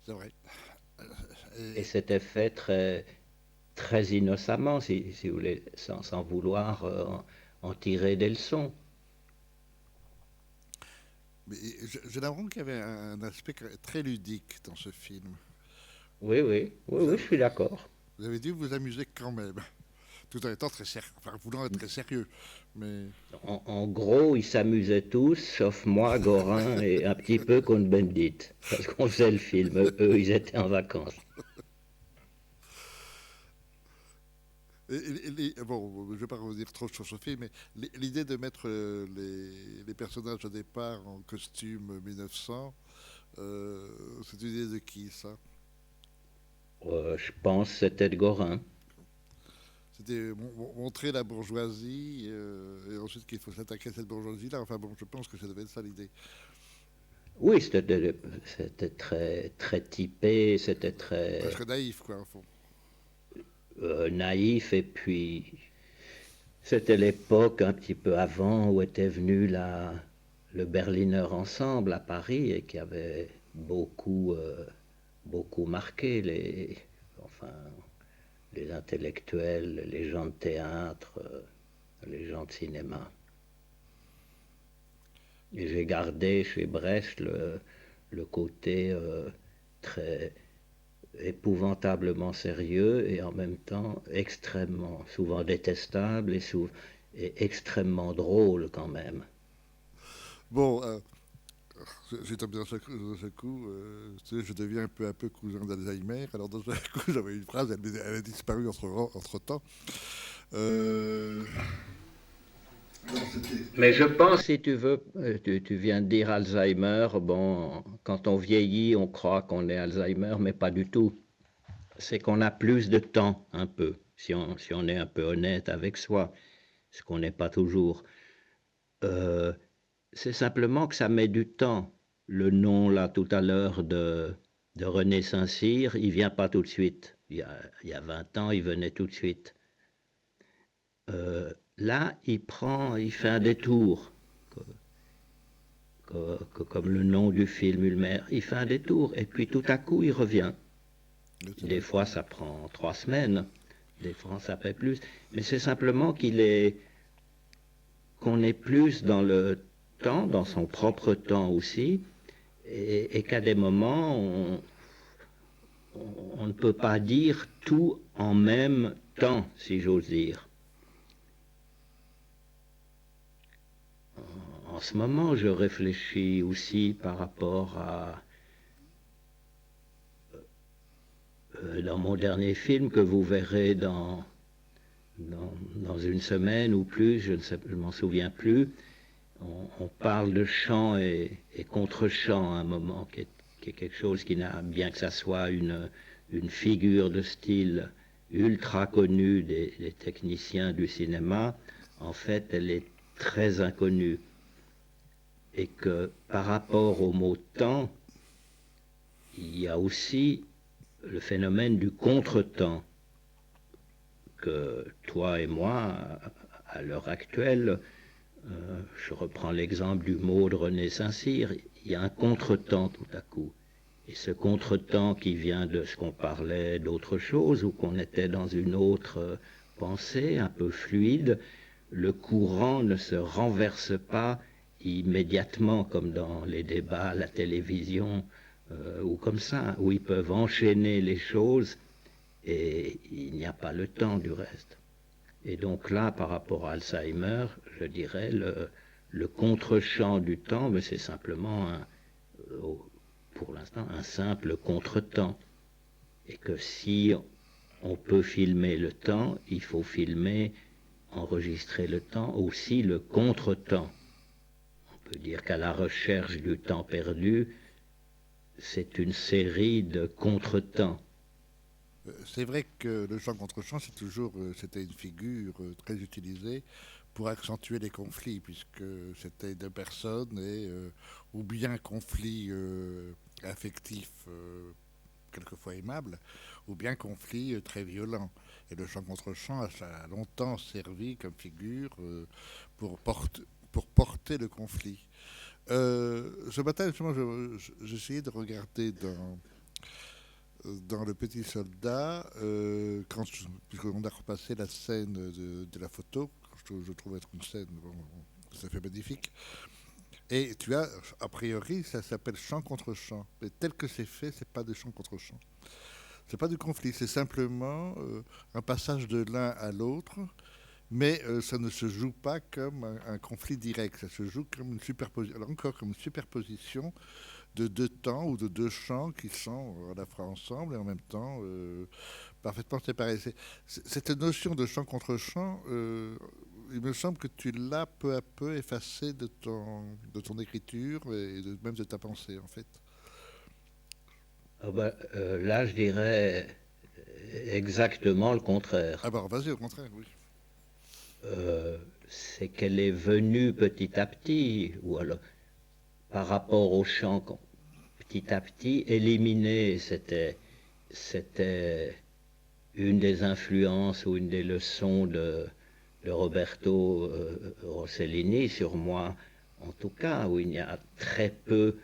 C'est vrai. Et c'était fait très, très innocemment, si vous voulez, sans vouloir en tirer des leçons. Mais j'ai l'impression qu'il y avait un aspect très ludique dans ce film. Oui, je suis d'accord. Vous avez dû vous amuser quand même, tout en étant très sérieux, voulant être très sérieux. Mais... En gros, ils s'amusaient tous, sauf moi, Gorin et un petit peu Cohn-Bendit, parce qu'on faisait le film. Eux, ils étaient en vacances. Bon, je ne vais pas revenir trop sur ce film, mais l'idée de mettre les personnages au départ en costume 1900, c'est une idée de qui, ça? Je pense que c'était de Gorin. C'était montrer la bourgeoisie, et ensuite qu'il faut s'attaquer à cette bourgeoisie-là. Enfin bon, je pense que ça devait être ça l'idée. Oui, c'était très, très typé, c'était très... Presque naïf, quoi, au fond. Naïf, et puis c'était l'époque un petit peu avant où était venu le Berliner Ensemble à Paris et qui avait beaucoup marqué les intellectuels, les gens de théâtre, les gens de cinéma. Et j'ai gardé chez Brecht le côté très épouvantablement sérieux et en même temps extrêmement, souvent détestable et extrêmement drôle quand même. Bon, j'ai tombé dans ce coup, je deviens peu à peu cousin d'Alzheimer. Alors dans ce coup, j'avais une phrase, elle a disparu entre-temps. Mais je pense, si tu veux, tu viens de dire Alzheimer, bon, quand on vieillit, on croit qu'on est Alzheimer, mais pas du tout. C'est qu'on a plus de temps, un peu, si on est un peu honnête avec soi. ce qu'on n'est pas toujours. C'est simplement que ça met du temps. Le nom, là, tout à l'heure, de René Saint-Cyr, il ne vient pas tout de suite. Il y a 20 ans, il venait tout de suite. Là, il fait un détour. Comme le nom du film Ulmer, il fait un détour, et puis tout à coup, il revient. Des fois, ça prend 3 semaines, des fois, ça fait plus. Mais c'est simplement qu'on est plus dans le temps, dans son propre temps aussi, et qu'à des moments, on ne peut pas dire tout en même temps, si j'ose dire. En ce moment, je réfléchis aussi par rapport à... dans mon dernier film que vous verrez dans une semaine ou plus, je ne m'en souviens plus, on parle de chant et contre-chant à un moment, qui est quelque chose qui n'a, bien que ça soit une figure de style ultra connue des techniciens du cinéma, en fait, elle est très inconnue. Et que par rapport au mot temps, il y a aussi le phénomène du contre-temps, que toi et moi, à l'heure actuelle, je reprends l'exemple du mot de René Saint-Cyr, il y a un contre-temps tout à coup. Et ce contre-temps qui vient de ce qu'on parlait d'autre chose, ou qu'on était dans une autre pensée un peu fluide, le courant ne se renverse pas immédiatement comme dans les débats à la télévision, ou comme ça, où ils peuvent enchaîner les choses et il n'y a pas le temps du reste. Et donc là, par rapport à Alzheimer, je dirais le contre-champ du temps, mais c'est simplement, pour l'instant, un simple contre-temps. Et que si on peut filmer le temps, il faut filmer, enregistrer le temps, aussi le contre-temps. On peut dire qu'à la recherche du temps perdu, c'est une série de contre-temps. C'est vrai que le chant contre chant, c'était une figure très utilisée pour accentuer les conflits, puisque c'était deux personnes ou bien conflits affectifs quelquefois aimables, ou bien conflits très violents. Et le chant contre chant a longtemps servi comme figure pour porter le conflit. Ce matin, justement, j'essayais de regarder dans Le Petit Soldat, puisqu'on a repassé la scène de la photo, je trouve être une scène tout à fait magnifique. Et tu as, a priori, ça s'appelle chant contre chant. Mais tel que c'est fait, c'est pas de chant contre chant. C'est pas du conflit, c'est simplement un passage de l'un à l'autre, mais ça ne se joue pas comme un conflit direct, ça se joue comme une superposition, alors encore comme une superposition de deux temps ou de deux chants qui sont à la fois ensemble et en même temps parfaitement séparés. Cette notion de chant contre chant, il me semble que tu l'as peu à peu effacée de ton écriture et même de ta pensée en fait. Là, je dirais exactement le contraire. Ah bah vas-y, au contraire, oui. C'est qu'elle est venue petit à petit, ou alors par rapport au chant, petit à petit, éliminée. C'était une des influences ou une des leçons de Roberto Rossellini sur moi, en tout cas, où il y a très peu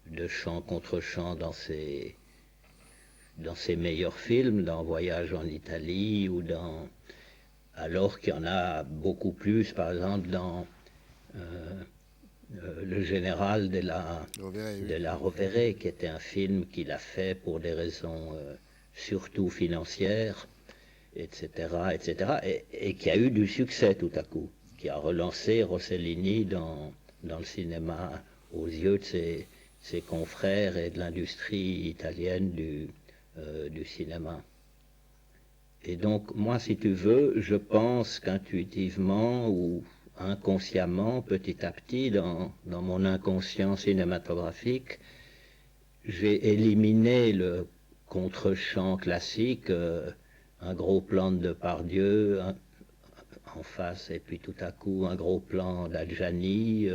de chant contre chant dans ses meilleurs films, dans Voyage en Italie alors qu'il y en a beaucoup plus, par exemple, dans Le Général de la Rovere, qui était un film qu'il a fait pour des raisons surtout financières, etc., et qui a eu du succès tout à coup, qui a relancé Rossellini dans le cinéma aux yeux de ses confrères et de l'industrie italienne du cinéma. Et donc, moi, si tu veux, je pense qu'intuitivement ou inconsciemment, petit à petit, dans mon inconscient cinématographique, j'ai éliminé le contre-champ classique, un gros plan de Depardieu, en face, et puis tout à coup un gros plan d'Adjani,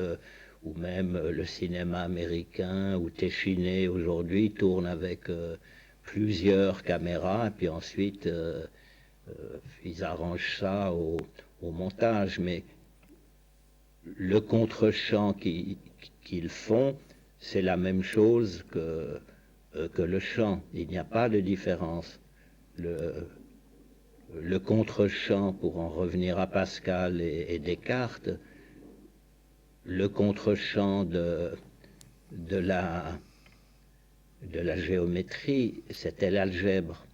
ou même le cinéma américain ou Téchiné aujourd'hui tourne avec plusieurs caméras, et puis ensuite ils arrangent ça au montage. Mais le contre-champ qu'ils font, c'est la même chose que le chant. Il n'y a pas de différence. Le contre-champ, pour en revenir à Pascal et Descartes, le contre-champ de la géométrie, c'était l'algèbre.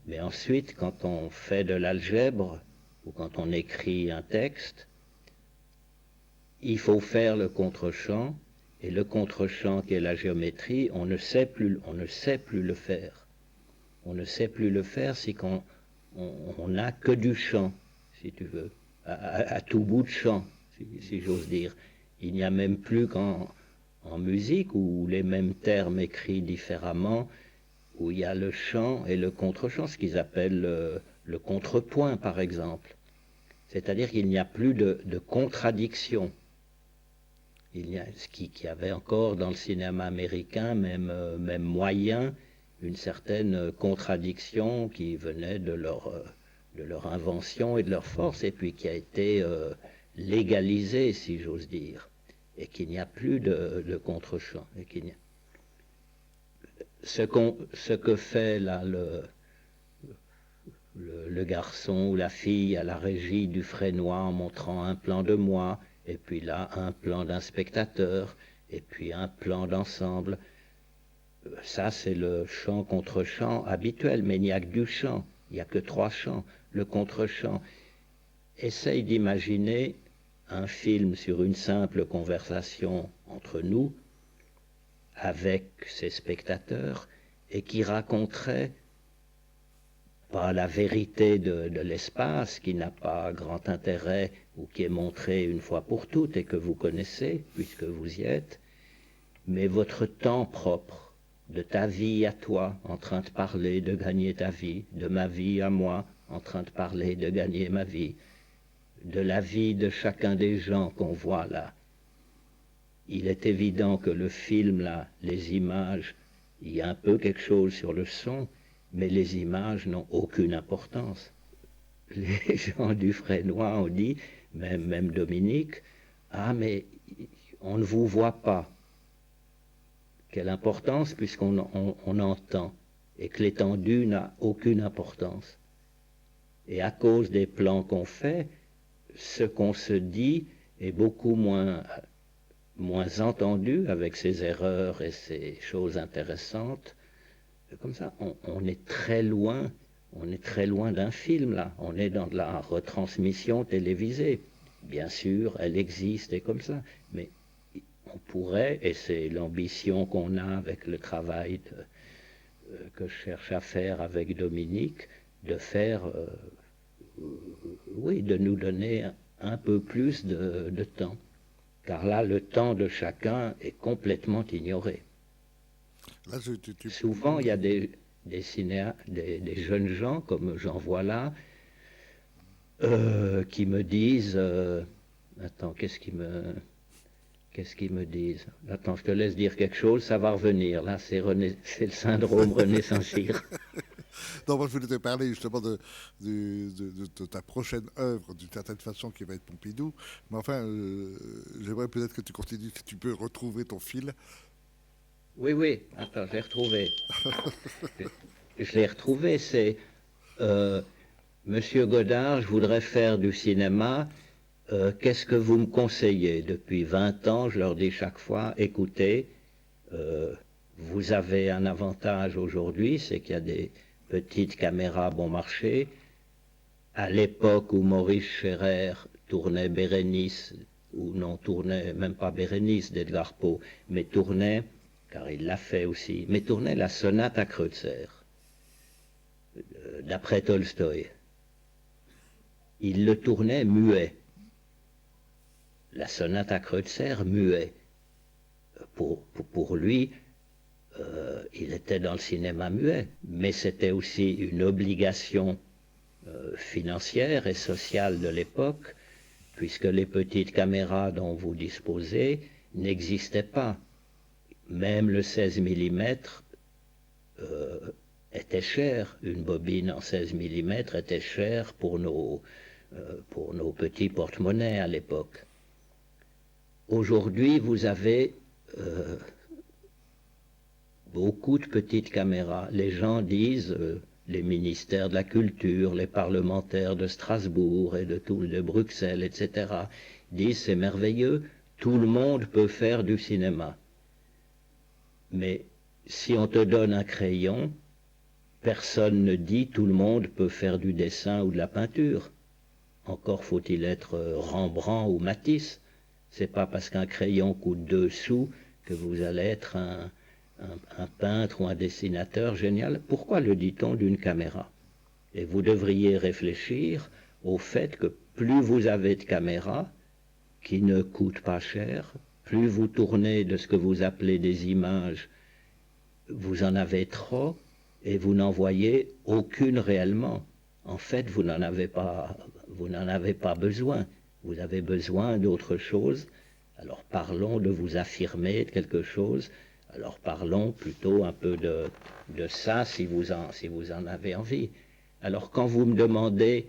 Mais ensuite, quand on fait de l'algèbre, ou quand on écrit un texte, il faut faire le contre-champ, et le contre-champ qui est la géométrie, on ne sait plus le faire. On ne sait plus le faire si on n'a que du chant, si tu veux, à tout bout de champ, si j'ose dire. Il n'y a même plus qu'en musique, où les mêmes termes écrits différemment, où il y a le chant et le contre-chant, ce qu'ils appellent le contrepoint, par exemple. C'est-à-dire qu'il n'y a plus de contradiction. Il y a ce qu'il y avait encore dans le cinéma américain, même moyen, une certaine contradiction qui venait de leur invention et de leur force, et puis qui a été légalisée, si j'ose dire, et qu'il n'y a plus de contre-champ. Ce que fait là le garçon ou la fille à la régie du Fresnoy en montrant un plan de moi, et puis là un plan d'un spectateur, et puis un plan d'ensemble, ça c'est le chant contre chant habituel, mais il n'y a que du chant, il n'y a que 3 chants. Le contre chant, essaye d'imaginer un film sur une simple conversation entre nous avec ses spectateurs, et qui raconterait pas la vérité de l'espace, qui n'a pas grand intérêt, ou qui est montré une fois pour toutes et que vous connaissez puisque vous y êtes, mais votre temps propre, de ta vie à toi, en train de parler de gagner ta vie, de ma vie à moi, en train de parler de gagner ma vie, de la vie de chacun des gens qu'on voit là. Il est évident que le film là, les images, il y a un peu quelque chose sur le son, mais les images n'ont aucune importance. Les gens du Fresnoy ont dit, même Dominique, ah mais on ne vous voit pas. Quelle importance puisqu'on entend, et que l'étendue n'a aucune importance. Et à cause des plans qu'on fait, ce qu'on se dit est beaucoup moins entendu, avec ses erreurs et ses choses intéressantes. Comme ça, on est très loin d'un film là, on est dans de la retransmission télévisée. Bien sûr, elle existe et comme ça, mais on pourrait, et c'est l'ambition qu'on a avec le travail que je cherche à faire avec Dominique, de faire, oui, de nous donner un peu plus de temps. Car là, le temps de chacun est complètement ignoré. Là, souvent, il y a des jeunes gens, comme j'en vois là, qui me disent... attends, qu'est-ce qu'ils me disent? Attends, je te laisse dire quelque chose, ça va revenir. Là, c'est le syndrome Renaissance-Cire. Non, moi je voulais te parler justement de ta prochaine œuvre, d'une certaine façon, qui va être Pompidou. Mais enfin, j'aimerais peut-être que tu continues, que tu peux retrouver ton fil. Oui, attends, je l'ai retrouvé. Je l'ai retrouvé, c'est Monsieur Godard, je voudrais faire du cinéma. Qu'est-ce que vous me conseillez? Depuis 20 ans, je leur dis chaque fois, écoutez, vous avez un avantage aujourd'hui, c'est qu'il y a des petites caméras bon marché. À l'époque où Maurice Scherrer tournait Bérénice, ou non, tournait même pas Bérénice d'Edgar Poe, mais tournait, car il l'a fait aussi, mais tournait la sonate à Kreutzer, d'après Tolstoï. Il le tournait muet. La sonate à Kreutzer muet. Pour lui, il était dans le cinéma muet, mais c'était aussi une obligation financière et sociale de l'époque, puisque les petites caméras dont vous disposez n'existaient pas. Même le 16 mm était cher. Une bobine en 16 mm était chère pour nos petits porte-monnaies à l'époque. Aujourd'hui, vous avez beaucoup de petites caméras. Les gens disent, les ministères de la Culture, les parlementaires de Strasbourg et de Bruxelles, etc., disent c'est merveilleux, tout le monde peut faire du cinéma. Mais si on te donne un crayon, personne ne dit tout le monde peut faire du dessin ou de la peinture. Encore faut-il être Rembrandt ou Matisse. C'est pas parce qu'un crayon coûte 2 sous que vous allez être un peintre ou un dessinateur génial. Pourquoi le dit-on d'une caméra? Et vous devriez réfléchir au fait que plus vous avez de caméras, qui ne coûtent pas cher, plus vous tournez de ce que vous appelez des images, vous en avez trop et vous n'en voyez aucune réellement. En fait, vous n'en avez pas besoin. Vous avez besoin d'autre chose. Alors parlons de vous affirmer de quelque chose. Alors parlons plutôt un peu de ça si vous en avez envie. Alors quand vous me demandez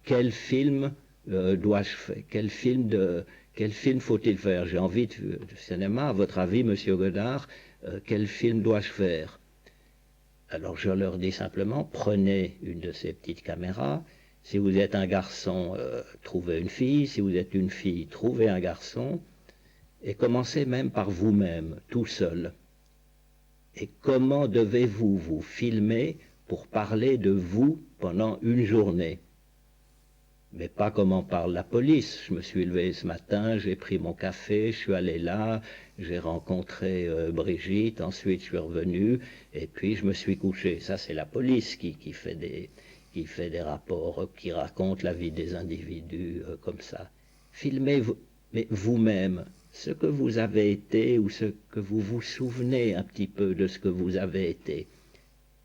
quel film dois-je faire, quel film faut-il faire? J'ai envie de cinéma, à votre avis, Monsieur Godard, quel film dois-je faire? Alors je leur dis simplement, prenez une de ces petites caméras. Si vous êtes un garçon, trouvez une fille. Si vous êtes une fille, trouvez un garçon. Et commencez même par vous-même, tout seul. Et comment devez-vous vous filmer pour parler de vous pendant une journée? Mais pas comme en parle la police. Je me suis levé ce matin, j'ai pris mon café, je suis allé là, j'ai rencontré Brigitte, ensuite je suis revenu, et puis je me suis couché. Ça, c'est la police qui fait des rapports, qui raconte la vie des individus comme ça. Filmez mais vous-même ce que vous avez été ou ce que vous vous souvenez un petit peu de ce que vous avez été.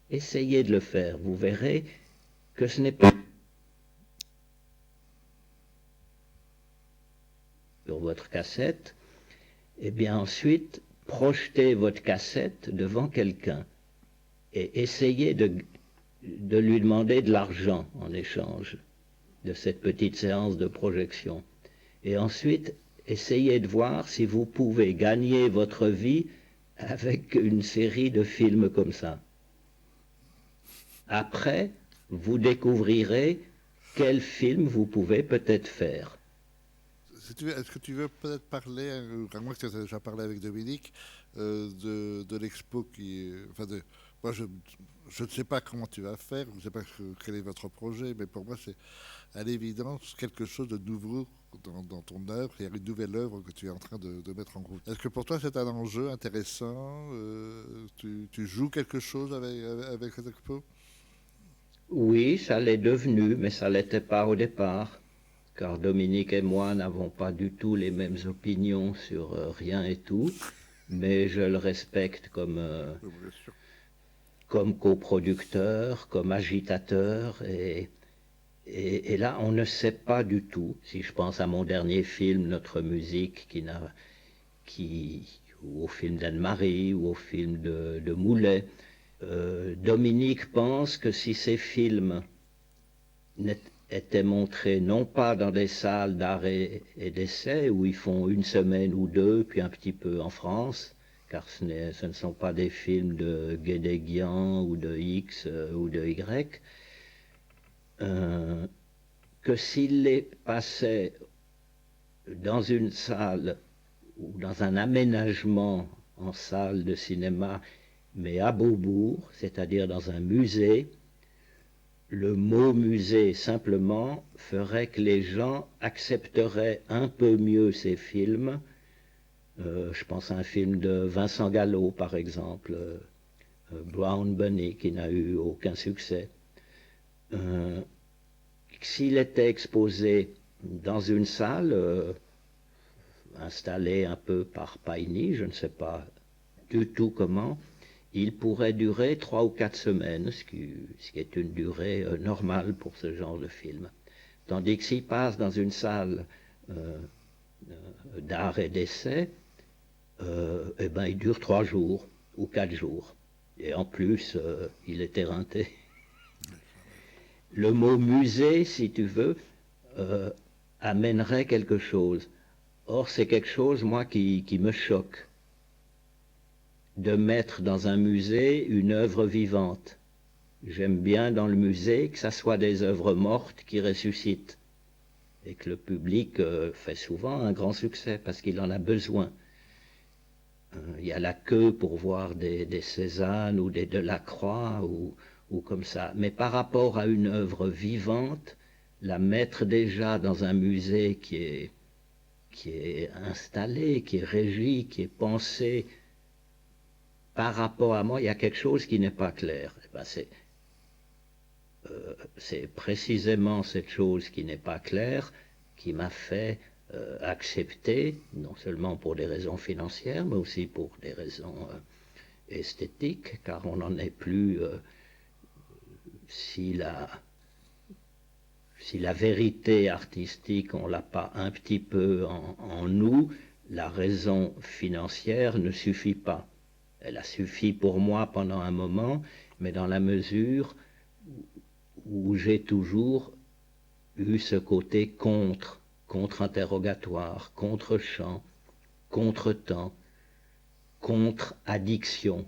Essayez de le faire, vous verrez que ce n'est pas sur votre cassette, et bien ensuite, projetez votre cassette devant quelqu'un et essayez de lui demander de l'argent en échange de cette petite séance de projection. Et ensuite, essayez de voir si vous pouvez gagner votre vie avec une série de films comme ça. Après, vous découvrirez quel film vous pouvez peut-être faire. Est-ce que tu veux peut-être parler, à moi que tu as déjà parlé avec Dominique, de l'expo qui... moi, je ne sais pas comment tu vas faire, je ne sais pas quel est votre projet, mais pour moi, c'est à l'évidence quelque chose de nouveau dans ton œuvre. Il y a une nouvelle œuvre que tu es en train de mettre en route. Est-ce que pour toi, c'est un enjeu intéressant? Tu joues quelque chose avec cette expo? Oui, ça l'est devenu, mais ça ne l'était pas au départ. Car Dominique et moi n'avons pas du tout les mêmes opinions sur rien et tout, mais je le respecte comme coproducteur, comme agitateur, et là on ne sait pas du tout, si je pense à mon dernier film, Notre musique, ou au film d'Anne-Marie, ou au film de Moulet, Dominique pense que si ces films étaient montrés non pas dans des salles d'art et d'essai où ils font une semaine ou deux, puis un petit peu en France, car ce ne sont pas des films de Guédéguian ou de X ou de Y, que s'il les passait dans une salle ou dans un aménagement en salle de cinéma, mais à Beaubourg, c'est-à-dire dans un musée, le mot musée simplement ferait que les gens accepteraient un peu mieux ces films. Je pense à un film de Vincent Gallo, par exemple, Brown Bunny, qui n'a eu aucun succès. S'il était exposé dans une salle installée un peu par Paini, je ne sais pas du tout comment, il pourrait durer 3 ou 4 semaines, ce qui est une durée normale pour ce genre de film. Tandis que s'il passe dans une salle d'art et d'essai, eh ben, il dure 3 jours ou 4 jours. Et en plus, il est éreinté. Le mot musée, si tu veux, amènerait quelque chose. Or, c'est quelque chose, moi, qui me choque. De mettre dans un musée une œuvre vivante. J'aime bien dans le musée que ça soit des œuvres mortes qui ressuscitent. Et que le public fait souvent un grand succès parce qu'il en a besoin. Il y a la queue pour voir des Cézanne ou des Delacroix ou comme ça. Mais par rapport à une œuvre vivante, la mettre déjà dans un musée qui est installé, qui est régi, qui est pensé, par rapport à moi, il y a quelque chose qui n'est pas clair. Eh ben, c'est précisément cette chose qui n'est pas claire qui m'a fait accepter, non seulement pour des raisons financières, mais aussi pour des raisons esthétiques, car on n'en est plus si la vérité artistique, on l'a pas un petit peu en nous, la raison financière ne suffit pas. Elle a suffi pour moi pendant un moment, mais dans la mesure où j'ai toujours eu ce côté contre-interrogatoire, contre-champ, contre-temps, contre-addiction,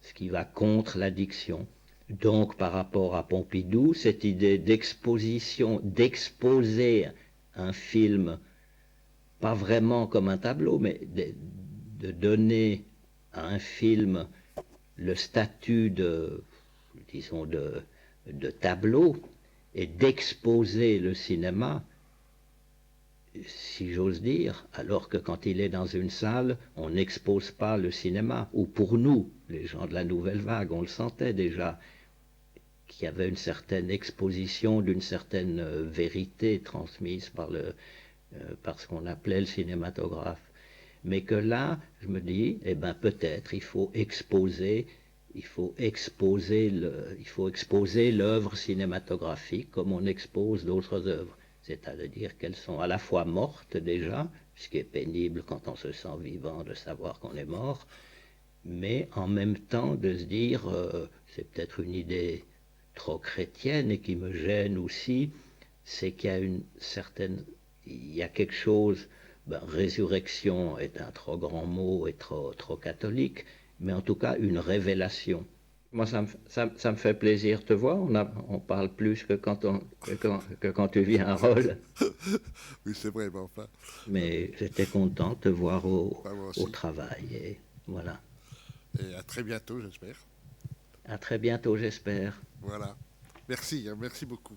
ce qui va contre l'addiction. Donc, par rapport à Pompidou, cette idée d'exposition, d'exposer un film, pas vraiment comme un tableau, mais de donner à un film le statut disons, de tableau et d'exposer le cinéma, si j'ose dire, alors que quand il est dans une salle, on n'expose pas le cinéma. Ou pour nous, les gens de la nouvelle vague, on le sentait déjà, qu'il y avait une certaine exposition d'une certaine vérité transmise par ce qu'on appelait le cinématographe. Mais que là, je me dis, eh ben peut-être il faut exposer l'œuvre cinématographique comme on expose d'autres œuvres. C'est-à-dire qu'elles sont à la fois mortes déjà, ce qui est pénible quand on se sent vivant de savoir qu'on est mort, mais en même temps de se dire, c'est peut-être une idée trop chrétienne et qui me gêne aussi, c'est qu'il y a quelque chose. Résurrection est un trop grand mot et trop catholique, mais en tout cas une révélation. Moi, ça me fait plaisir de te voir. On parle plus que quand tu viens à Rolles. Oui, c'est vrai, mais enfin. Mais j'étais content de te voir au travail. Et voilà. Et à très bientôt, j'espère. À très bientôt, j'espère. Voilà. Merci, hein, merci beaucoup.